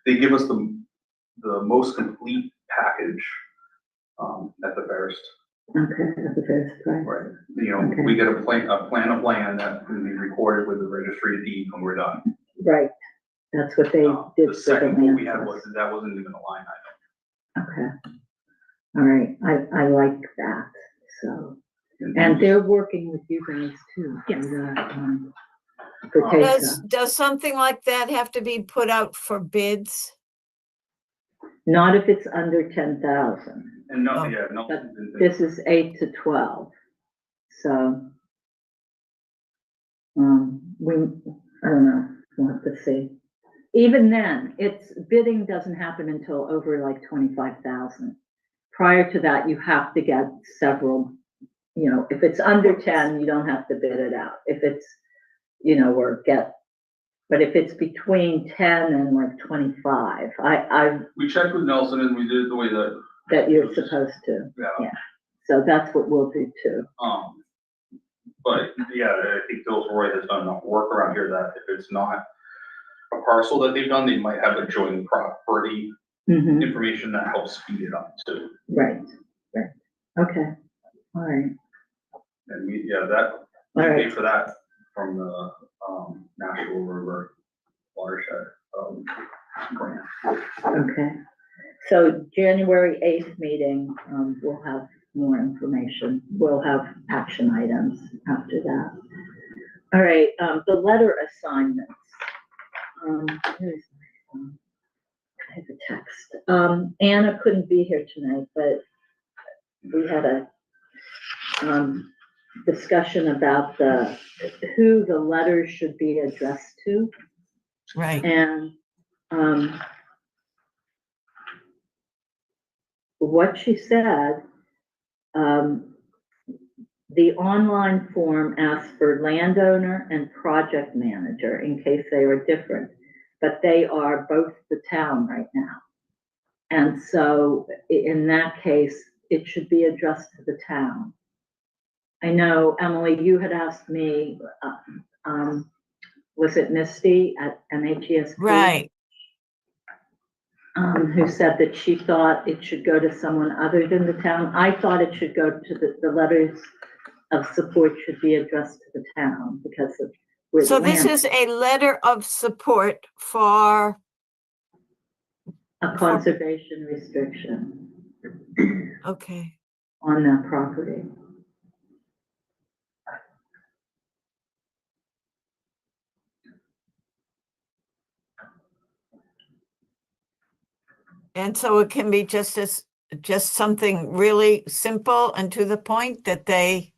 They give us the most complete package, at the fairest. Okay, at the first price. Right. You know, Okay. we get a plan of land that can be recorded with the registry of deeds when we're done. Right, that's what they did The for the second one land we had trust. that wasn't even a line item. Okay. All right, I like that, so, and then they're working with you guys too. Yes. For Does, TASA. does something like that have to be put out for bids? Not if it's under 10,000. And no, Oh. yeah, no. But this is 8 to 12, so. I don't know, we'll have to see. Even then, bidding doesn't happen until over like 25,000. Prior to that, you have to get several, you know, if it's under 10, you don't have to bid it out. If it's, you know, but if it's between 10 and like 25, We checked with Nelson and we did it the way that you're supposed to. yeah. So that's what we'll do too. But yeah, I think Bill's Roy has done enough work around here that if it's not a parcel that they've done, they might have a joint property Mhm. information that helps speed it up too. Right, okay, all right, And we All right. paid for that from the, Nashua River watershed, grant. okay. So January 8th meeting, we'll have more information. We'll have action items after that. All right, the letter assignments. Here's my phone. I have a text. Anna couldn't be here tonight, but we had a discussion about who the letters should be addressed to. Right. And what she said, the online form asks for landowner and project manager in case they are different, but they are both the town right now. And so in that case, it should be addressed to the town. I know, Emily, you had asked me, was it Misty at MHESP? Right. Who said that she thought it should go to someone other than the town. I thought it should go to the letters of support should be addressed to the town because of. So this is a letter of support for, A conservation restriction okay. on that property. And so it can be just something really simple and to the point that they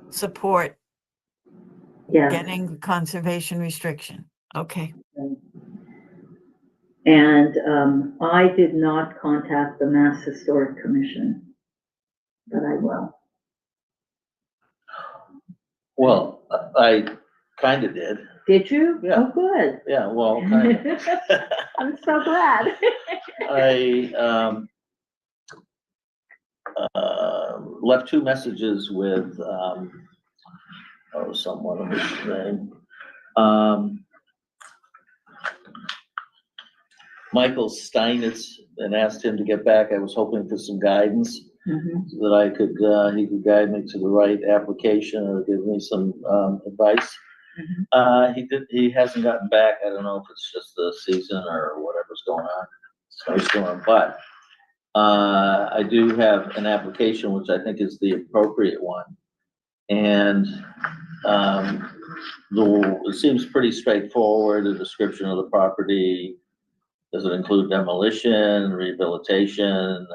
support Yeah. getting the conservation restriction. Okay. And I did not contact the Mass Historic Commission, but I will. Well, I kind of did. Did you? Yeah. Oh, good. Yeah, well, kind of. I'm so glad. I left 2 messages with someone of his name. Michael Steinitz, and asked him to get back. I was hoping for some guidance Mhm. so that I could he could guide me to the right application or give me some advice. He hasn't gotten back. I don't know if it's just the season or whatever's going on, snowstorm, but I do have an application which I think is the appropriate one. And it seems pretty straightforward, the description of the property. Does it include demolition, rehabilitation,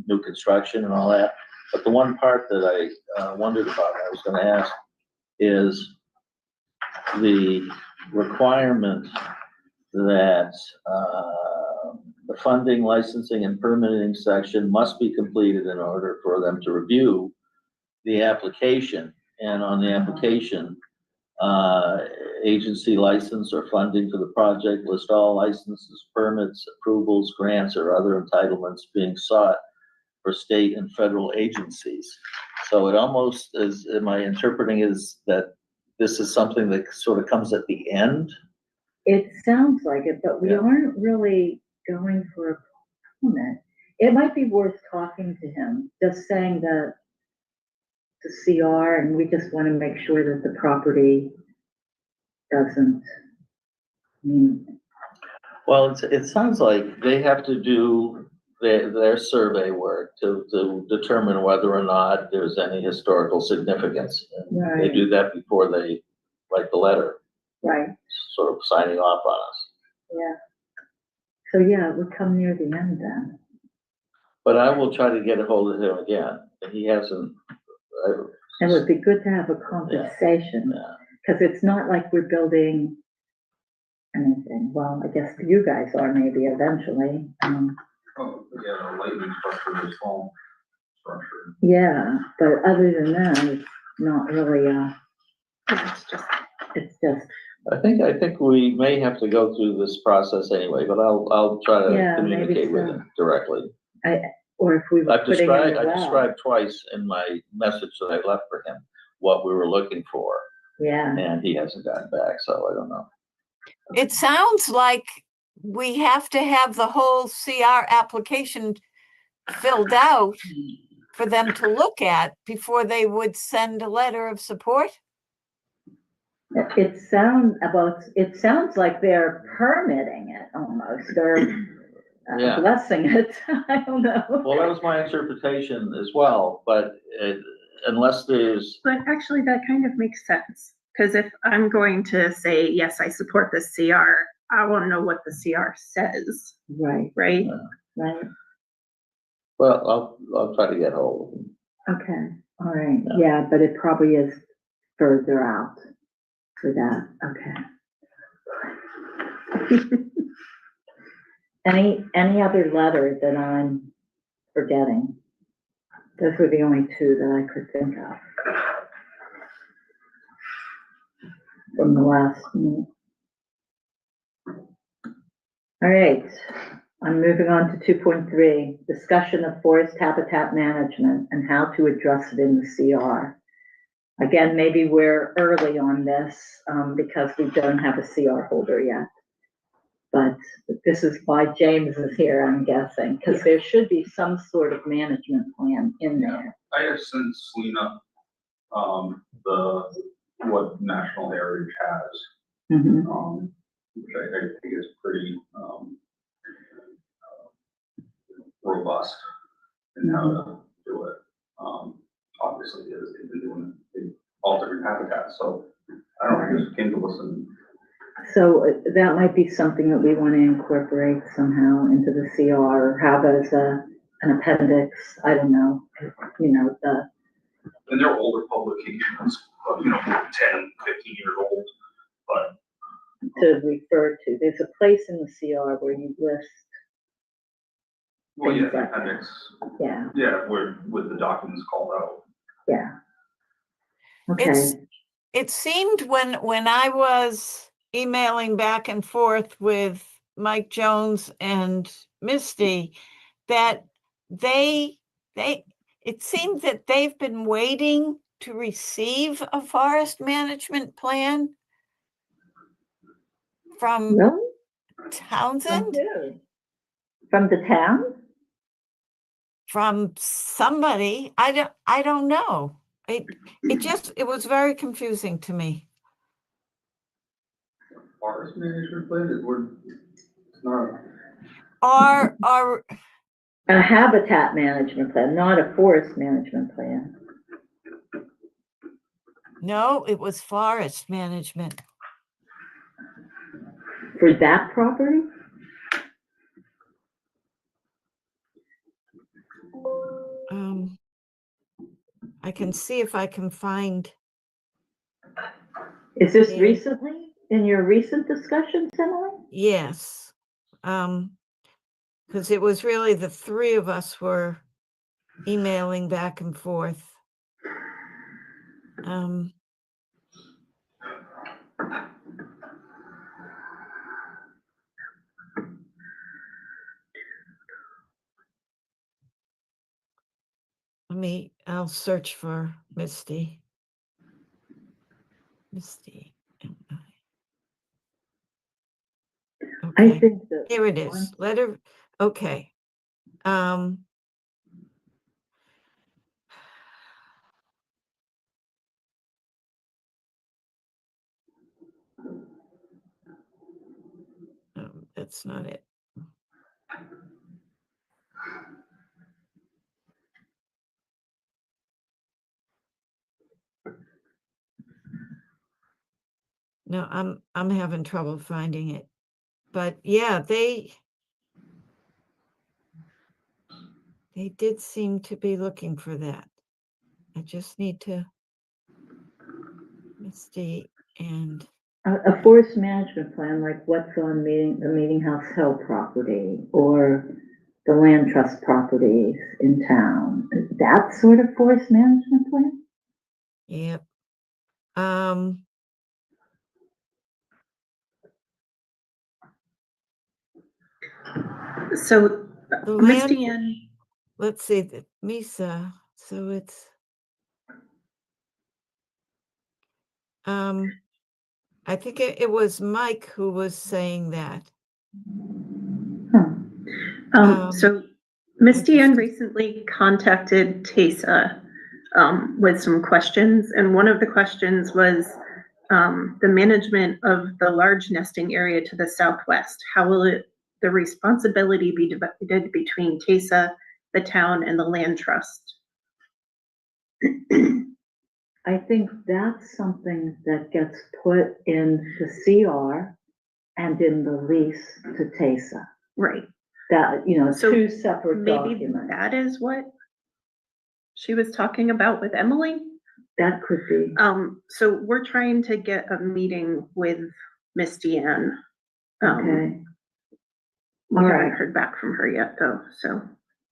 new construction and all that? But the one part that I wondered about, I was gonna ask, is the requirement that the funding, licensing, and permitting section must be completed in order for them to review the application. And on the application, agency license or funding for the project, list all licenses, permits, approvals, grants, or other entitlements being sought for state and federal agencies. So it almost is, am I interpreting is that this is something that sort of comes at the end? It sounds like it, but we Yeah. aren't really going for comment. It might be worth talking to him, just saying that the CR, and we just want to make sure that the property doesn't, I mean, Well, it sounds like they have to do their survey work to determine whether or not there's any historical significance. And they Right. do that before they write the letter, right, sort of signing off on us. yeah. So, yeah, it would come near the end then. But I will try to get a hold of him again. He hasn't. It would be good to have a conversation, Yeah. because it's not like we're building anything. Well, I guess you guys are maybe eventually. Oh, yeah, a lightning structure is small structure. Yeah, but other than that, it's not really, It's just, it's just, I think we may have to go through this process anyway, but I'll try to Yeah, maybe communicate with so. him directly. or if we were I've putting in described, the I well. described twice in my message that I left for him what we were looking for, Yeah, and he hasn't gotten back, so I don't know. It sounds like we have to have the whole CR application filled out for them to look at before they would send a letter of support. it sounds like they're permitting it almost, or Yeah. blessing it. I don't know. Well, that was my interpretation as well, but unless there's, but actually that kind of makes sense. Because if I'm going to say, yes, I support the CR, I want to know what the CR says, Right, right? right. well, I'll try to get hold of him. Okay, all right, Yeah. yeah, but it probably is further out for that, okay. Any other letter that I'm forgetting? Those were the only two that I could think of. From the last meeting. All right, I'm moving on to 2.3, discussion of forest habitat management and how to address it in the CR. Again, maybe we're early on this because we don't have a CR holder yet. But this is why James is here, I'm guessing, because there should be some sort of management plan in there. I have sent Selena, what National Heritage has, Mhm. which I think is pretty, robust in how to do it. Obviously, they've been doing it in all different habitats, so I don't know, just came to listen. So that might be something that we want to incorporate somehow into the CR or have as an appendix, I don't know, And they're older publications, 10, 15 years old, but. to refer to. There's a place in the CR where you list, Well, yeah, things the like that. appendix, yeah, yeah, where, with the documents called out. yeah. It's, Okay, it seemed when I was emailing back and forth with Mike Jones and Misty, that it seemed that they've been waiting to receive a forest management plan from really? From Townsend, who? From the town? from somebody. I don't know. It was very confusing to me. Forest management plan is where, it's not. Our A habitat management plan, not a forest management plan. No, it was forest management. For that property? I can see if I can find. Is this Yeah. recently, in your recent discussions, Emily? Yes. Because it was really the three of us were emailing back and forth. I'll search for Misty. Misty. I Okay, think that. here it is. Letter, okay. Um, that's not it. No, I'm having trouble finding it. But yeah, they did seem to be looking for that. I just need to Misty and A forest management plan, like what's on the Meeting House Hill property or the land trust properties in town, that sort of forest management plan? yep. So The Misty land, and let's see, the Misa, so it's I think it was Mike who was saying that. so Misty Ann just- recently contacted Tesa with some questions, and one of the questions was the management of the large nesting area to the southwest. How will the responsibility be divided between Tesa, the town, and the land trust? I think that's something that gets put in the CR and in the lease to TESA. Right. That, So two separate Maybe documents. that is what she was talking about with Emily. That could be. So we're trying to get a meeting with Misty Ann. Okay. We All haven't right. heard back from her yet, though, so.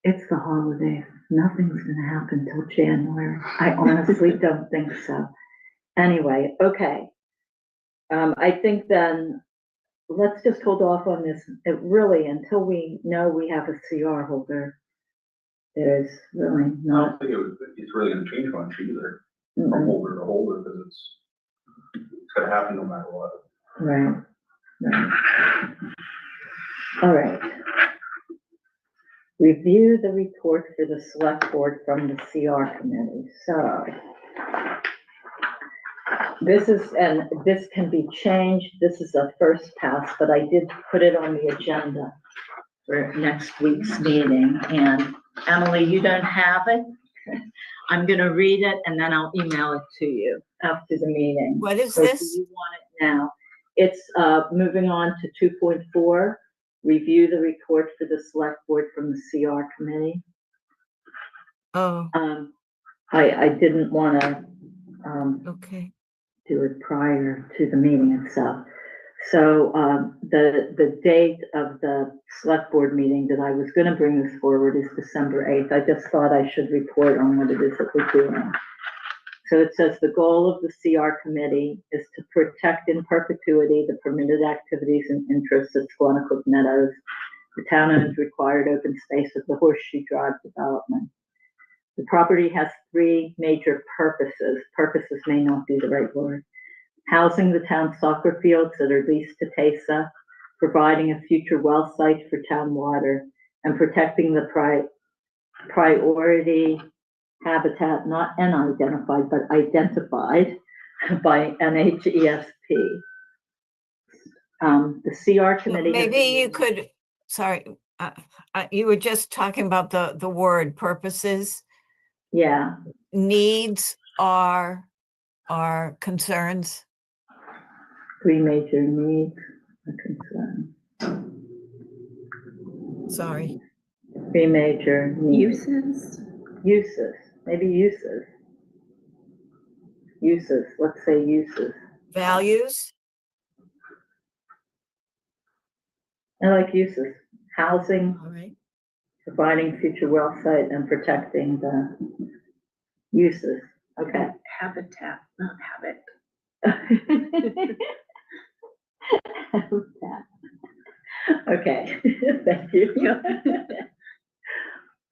It's the holidays. Nothing's gonna happen till January. I honestly don't think so. Anyway, okay. I think then, let's just hold off on this, really, until we know we have a CR holder. There's really I not. don't think it's really gonna change much either, from Mm-mm. holder to holder, because it's gonna happen no matter what. Right, right. All right. Review the report for the select board from the CR committee. So this can be changed. This is a first pass, but I did put it on the agenda for next week's meeting. And Emily, you don't have it? I'm gonna read it and then I'll email it to you after the meeting. What is So do this? you want it now? It's moving on to 2.4, review the report for the select board from the CR committee. Oh, I didn't want to okay. do it prior to the meeting itself. So the date of the select board meeting that I was going to bring this forward is December 8th. I just thought I should report on what it is that we're doing. So it says the goal of the CR committee is to protect in perpetuity the permitted activities and interests at Squanicook Meadows. The town owns required open space of the Horseshoe Drive development. The property has three major purposes. Purposes may not be the right word. Housing the town soccer fields that are leased to TESA, providing a future well site for town water, and protecting the priority habitat, not unidentified, but identified by NHESP. The CR committee. Maybe you could, sorry, you were just talking about the word purposes. Yeah, Needs are concerns. three major needs, a concern. Sorry. Three major needs. Uses? Maybe uses. Let's say uses. Values. I like uses. Housing, All right. providing future well site, and protecting the uses. Okay. Habitat, not habit. Okay, thank you.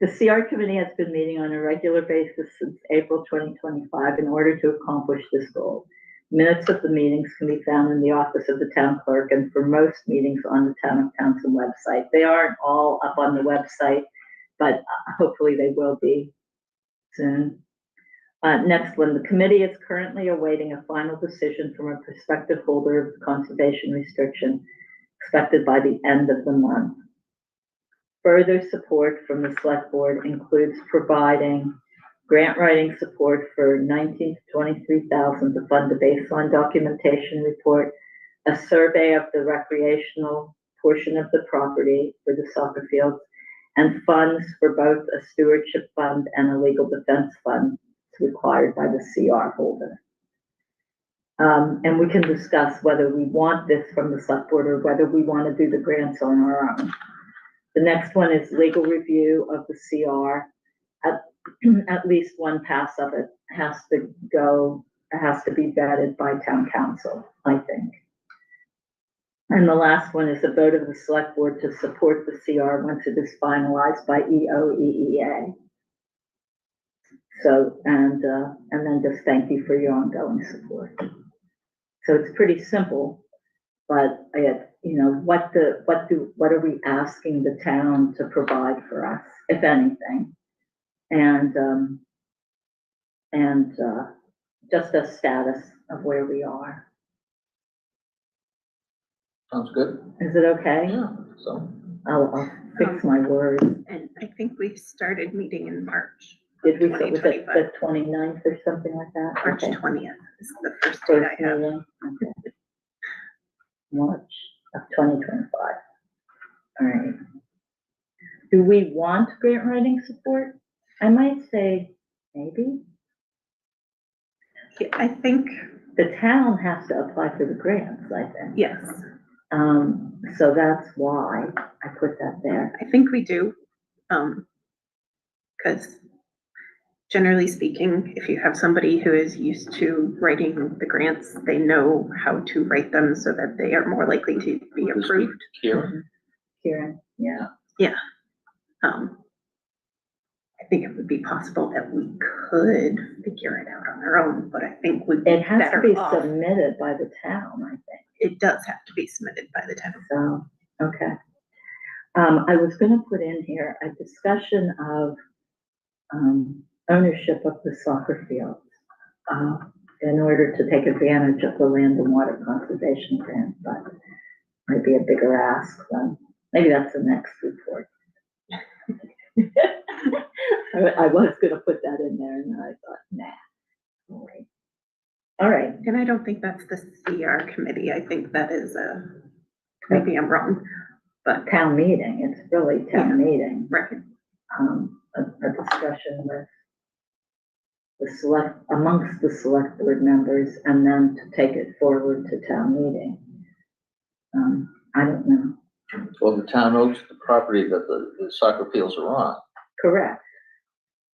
The CR committee has been meeting on a regular basis since April 2025 in order to accomplish this goal. Minutes of the meetings can be found in the office of the town clerk and for most meetings on the Town of Townsend website. They aren't all up on the website but hopefully they will be soon. Next one, the committee is currently awaiting a final decision from a prospective holder of the conservation restriction, expected by the end of the month. Further support from the select board includes providing grant writing support for $19,000 to $23,000 to fund the baseline documentation report, a survey of the recreational portion of the property for the soccer fields, and funds for both a stewardship fund and a legal defense fund required by the CR holder. And we can discuss whether we want this from the select board or whether we want to do the grants on our own. The next one is legal review of the CR. At least one pass of it has to be vetted by town council, I think. And the last one is a vote of the select board to support the CR once it is finalized by EOEEA. So, and then just thank you for your ongoing support. So it's pretty simple, but what are we asking the town to provide for us, if anything? And just a status of where we are. Sounds good. Is it okay? Yeah, so. I'll fix my words. And I think we started meeting in March. Did we, was it 2025. the 29th or something like that? March Okay. 20th is the first date First I have. meeting, okay. March of 2025. All right. Do we want grant writing support? I might say maybe. Yeah, I think, The town has to apply for the grants, I think. yes, So that's why I put that there. I think we do. Because generally speaking, if you have somebody who is used to writing the grants, they know how to write them so that they are more likely to be approved. Kieran? Karen, yeah. I think it would be possible that we could figure it out on our own, but I think we'd be It has to better be off. submitted by the town, I think. It does have to be submitted by the town. So, okay. I was gonna put in here a discussion of, ownership of the soccer fields, in order to take advantage of the land and water conservation grant, but might be a bigger ask, so maybe that's the next report. I was gonna put that in there and then I thought, nah. All right. And I don't think that's the CR committee. I think that is maybe I'm wrong, but Town meeting, it's really town meeting. right. A discussion with amongst the select board members and then to take it forward to town meeting. I don't know. Well, the town owns the property that the soccer fields are on. Correct.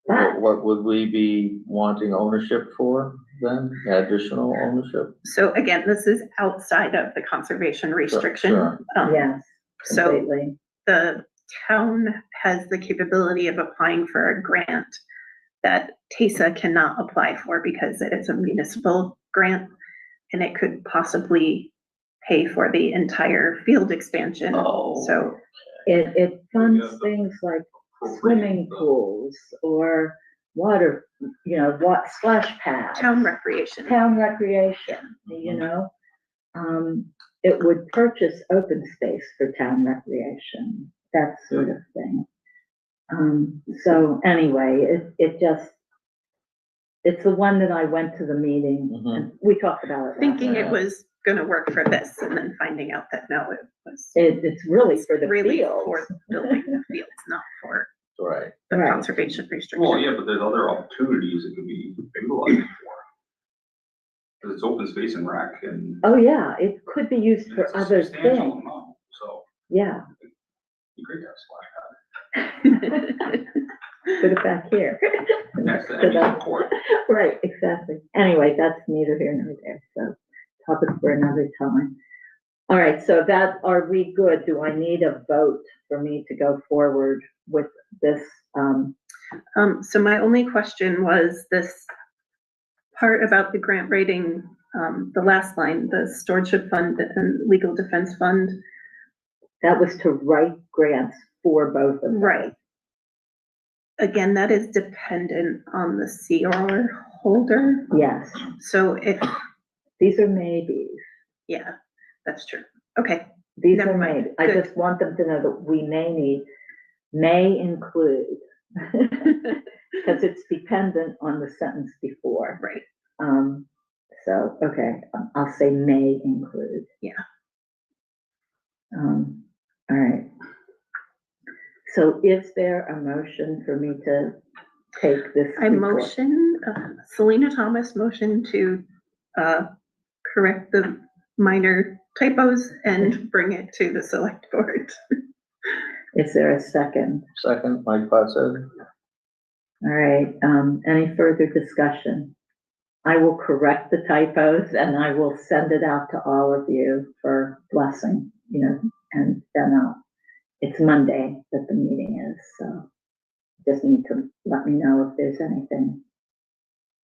But What would we be wanting ownership for then? Additional ownership? So again, this is outside of the conservation restriction. sure. yes, So completely. the town has the capability of applying for a grant that TASA cannot apply for because it is a municipal grant and it could possibly pay for the entire field expansion. Oh. So It funds Yeah, the- things like swimming pools or water, splash pads. town recreation. Town recreation, it would purchase open space for town recreation, that sort of thing. So anyway, it's the one that I went to the meeting and we talked about it. last Thinking night. it was gonna work for this and then finding out that no, it was It's really for the really fields. for building the fields, not for Right. the Right. conservation Well, restriction. yeah, but there's other opportunities it could be utilized for. Cause it's open space and rec and. Oh, yeah, it could be used for it's a other substantial things, amount, So, yeah. it'd be great to have a splash pad Put it back here. next to So any that's- court. Right, exactly. Anyway, that's neither here nor there, so topic for another time. All right, so are we good? Do I need a vote for me to go forward with this? So my only question was this part about the grant rating, the last line, the stewardship fund and legal defense fund. That was to write grants for both of them. Right. again, that is dependent on the CR holder. Yes, So if, these are maybes. yeah, that's true. Okay, These Never are mind. maybe, I Good. just want them to know that we may include. Because it's dependent on the sentence before. right. So, okay, I'll say may include. Yeah. All right. So is there a motion for me to take this? I report? motion, Selena Thomas motion to, correct the minor typos and bring it to the select board. Is there a second? Second, Mike Townsend. All right, any further discussion? I will correct the typos and I will send it out to all of you for blessing, and then it's Monday that the meeting is, so just need to let me know if there's anything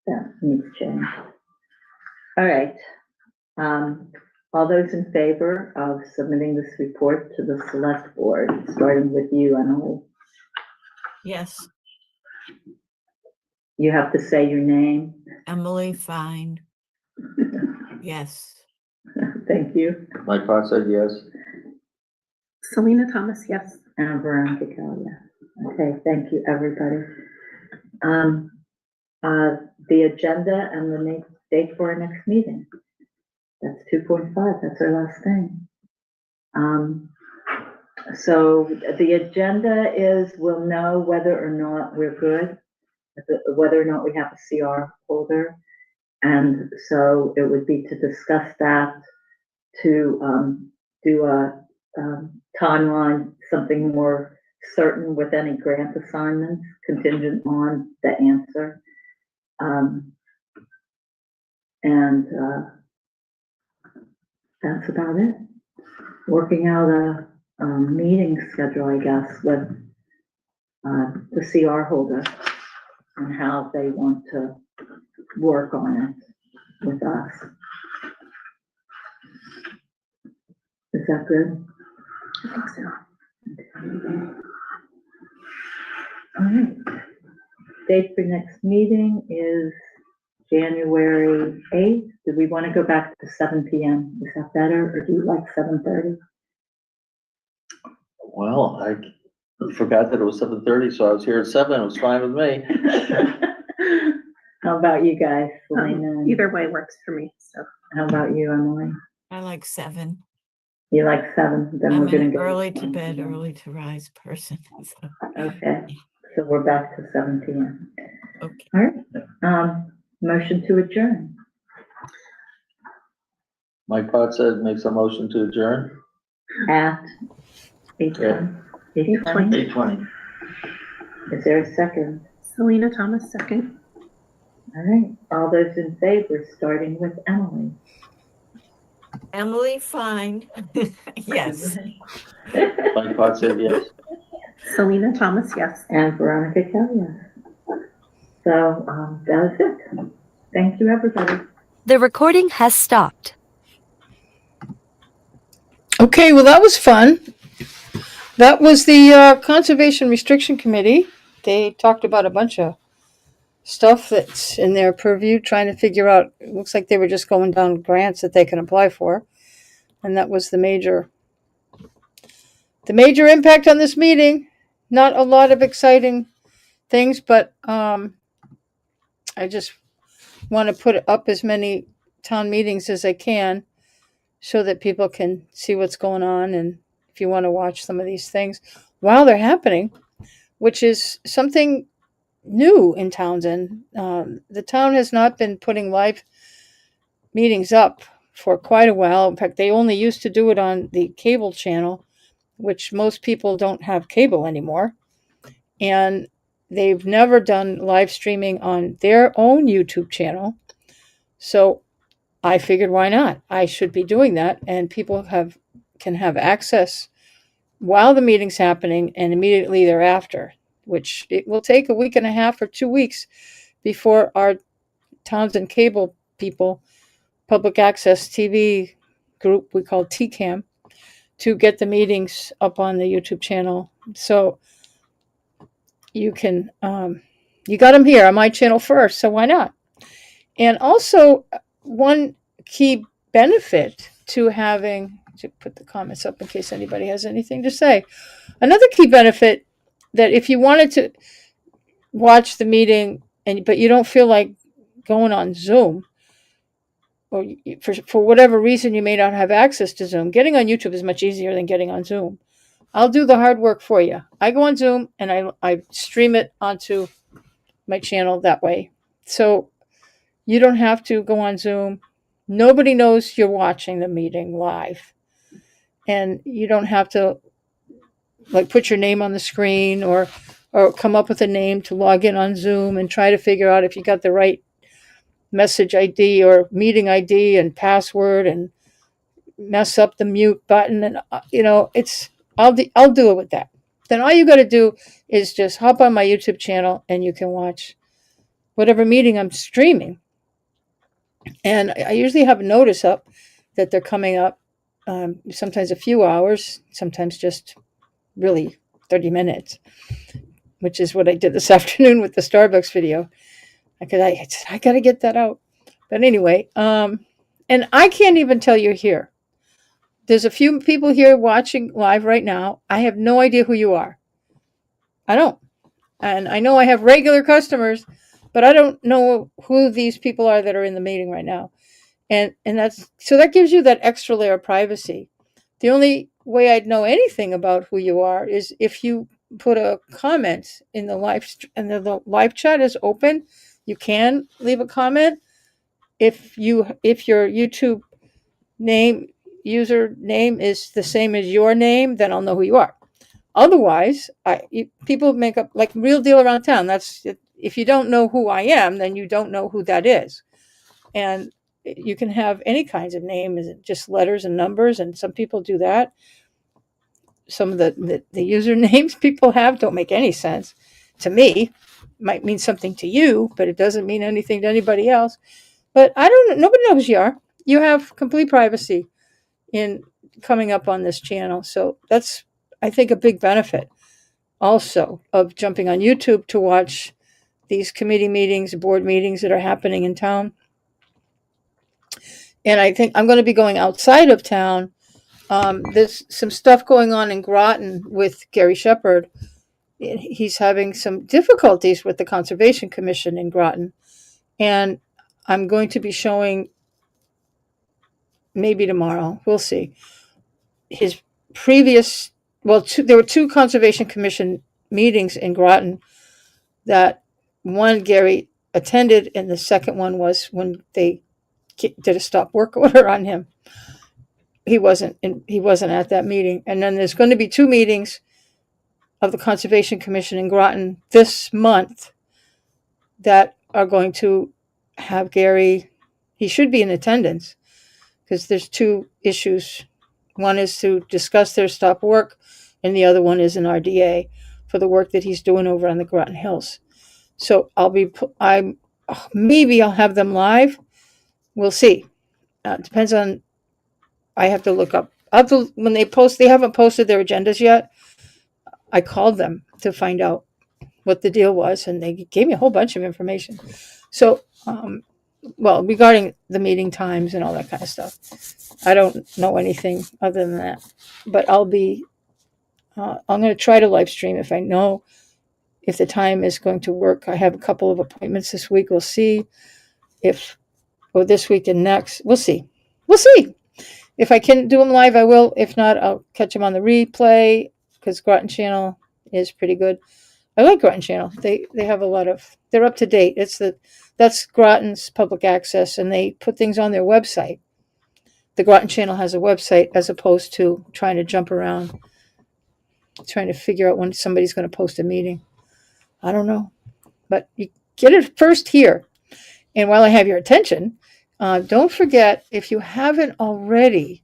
that needs changed. All right, all those in favor of submitting this report to the select board, starting with you, Emily. Yes, You have to say your name. Emily, fine. Yes. Thank you. Mike Townsend, yes. Selena Thomas, yes. And Veronica Kell, yes. Okay, thank you, everybody. The agenda and the next date for our next meeting. That's 2.5, that's our last thing. So the agenda is, we'll know whether or not we're good, whether or not we have a CR holder. And so it would be to discuss that, to do a timeline, something more certain with any grant assignments contingent on the answer. And that's about it. Working out a meeting schedule, I guess, with the CR holder and how they want to work on it with us. Is that good? I think so. All right. Date for next meeting is January 8th. Do we want to go back to 7 p.m.? Is that better, or do you like 7:30? Well, I forgot that it was 7:30, so I was here at 7. It was fine with me. How about you guys, Selena? Either way works for me, so. How about you, Emily? I like 7. You like 7? Then I'm we're gonna an go. early to bed, early to rise person. So, Okay, so we're back to 7 p.m. okay. All right, motion to adjourn. Mike Townsend makes a motion to adjourn. At 8:20. 8:20. 8:20. Is there a second? Selena Thomas, second. All right, all those in favor, starting with Emily. Emily, fine. Yes. Mike Townsend, yes. Selena Thomas, yes. And Veronica Kelly, yes. So, that is it. Thank you, everybody. The recording has stopped. Okay, well, that was fun. That was the Conservation Restriction Committee. They talked about a bunch of stuff that's in their purview, trying to figure out, it looks like they were just going down grants that they can apply for. And that was the major impact on this meeting. Not a lot of exciting things, but I just want to put up as many town meetings as I can so that people can see what's going on, and if you want to watch some of these things while they're happening, which is something new in Townsend. The town has not been putting live meetings up for quite a while. In fact, they only used to do it on the cable channel, which most people don't have cable anymore. And they've never done live streaming on their own YouTube channel. So I figured, why not? I should be doing that, and people can have access while the meeting's happening and immediately thereafter, which it will take a week and a half or 2 weeks before our Townsend cable people, public access TV group we call TCAM, to get the meetings up on the YouTube channel. So you can, you got them here on my channel first, so why not? And also, one key benefit to having, to put the comments up in case anybody has anything to say. Another key benefit that if you wanted to watch the meeting but you don't feel like going on Zoom, or for whatever reason you may not have access to Zoom, getting on YouTube is much easier than getting on Zoom. I'll do the hard work for you. I go on Zoom and I stream it onto my channel that way. So you don't have to go on Zoom. Nobody knows you're watching the meeting live. And you don't have to like put your name on the screen or come up with a name to log in on Zoom and try to figure out if you got the right message ID or meeting ID and password and mess up the mute button. And I'll do it with that. Then all you got to do is just hop on my YouTube channel and you can watch whatever meeting I'm streaming. And I usually have a notice up that they're coming up, sometimes a few hours, sometimes just really 30 minutes, which is what I did this afternoon with the Starbucks video. Because I got to get that out. But anyway, and I can't even tell you're here. There's a few people here watching live right now. I have no idea who you are. I don't. And I know I have regular customers, but I don't know who these people are that are in the meeting right now. And that gives you that extra layer of privacy. The only way I'd know anything about who you are is if you put a comment in the live, and the live chat is open. You can leave a comment. If your YouTube username is the same as your name, then I'll know who you are. Otherwise, people make up like Real Deal Around Town. That's if you don't know who I am, then you don't know who that is. And you can have any kinds of name, is it just letters and numbers? And some people do that. Some of the usernames people have don't make any sense to me. Might mean something to you, but it doesn't mean anything to anybody else. But nobody knows you are. You have complete privacy in coming up on this channel. So that's, I think, a big benefit also of jumping on YouTube to watch these committee meetings, board meetings that are happening in town. And I think I'm going to be going outside of town. There's some stuff going on in Groton with Gary Shepherd. He's having some difficulties with the Conservation Commission in Groton. And I'm going to be showing, maybe tomorrow, we'll see, his previous, there were two Conservation Commission meetings in Groton that one Gary attended, and the second one was when they did a stop work order on him. He wasn't at that meeting. And then there's going to be two meetings of the Conservation Commission in Groton this month that are going to have Gary, he should be in attendance because there's two issues. One is to discuss their stop work, and the other one is an RDA for the work that he's doing over on the Groton Hills. So maybe I'll have them live. We'll see. Depends on, I have to look up. When they post, they haven't posted their agendas yet. I called them to find out what the deal was, and they gave me a whole bunch of information. So, regarding the meeting times and all that kind of stuff, I don't know anything other than that. But I'm going to try to live stream if I know if the time is going to work. I have a couple of appointments this week. We'll see or this week and next. We'll see. If I can do them live, I will. If not, I'll catch them on the replay because Groton Channel is pretty good. I like Groton Channel. They have a lot of, they're up to date. That's Groton's public access, and they put things on their website. The Groton Channel has a website as opposed to trying to jump around, trying to figure out when somebody's going to post a meeting. I don't know, but you get it first here. And while I have your attention, don't forget, if you haven't already,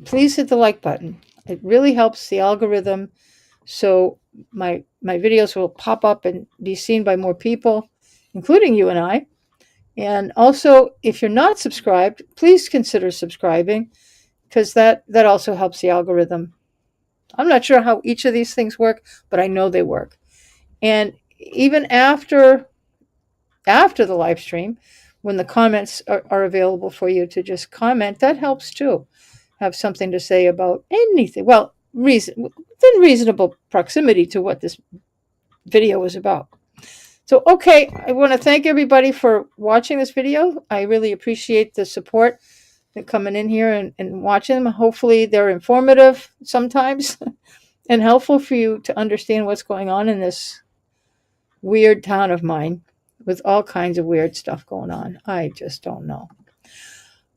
please hit the like button. It really helps the algorithm, so my videos will pop up and be seen by more people, including you and I. And also, if you're not subscribed, please consider subscribing, because that also helps the algorithm. I'm not sure how each of these things work, but I know they work. And even after the live stream, when the comments are available for you to just comment, that helps too. Have something to say about anything. Well, within reasonable proximity to what this video is about. So, okay, I want to thank everybody for watching this video. I really appreciate the support and coming in here and watching them. Hopefully they're informative sometimes and helpful for you to understand what's going on in this weird town of mine with all kinds of weird stuff going on. I just don't know.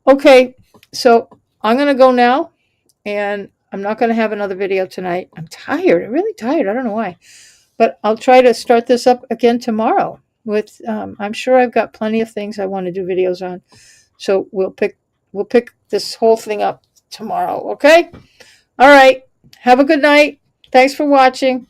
Okay, so I'm going to go now, and I'm not going to have another video tonight. I'm tired. I'm really tired. I don't know why. But I'll try to start this up again tomorrow with, I'm sure I've got plenty of things I want to do videos on. So we'll pick this whole thing up tomorrow, okay? All right. Have a good night. Thanks for watching.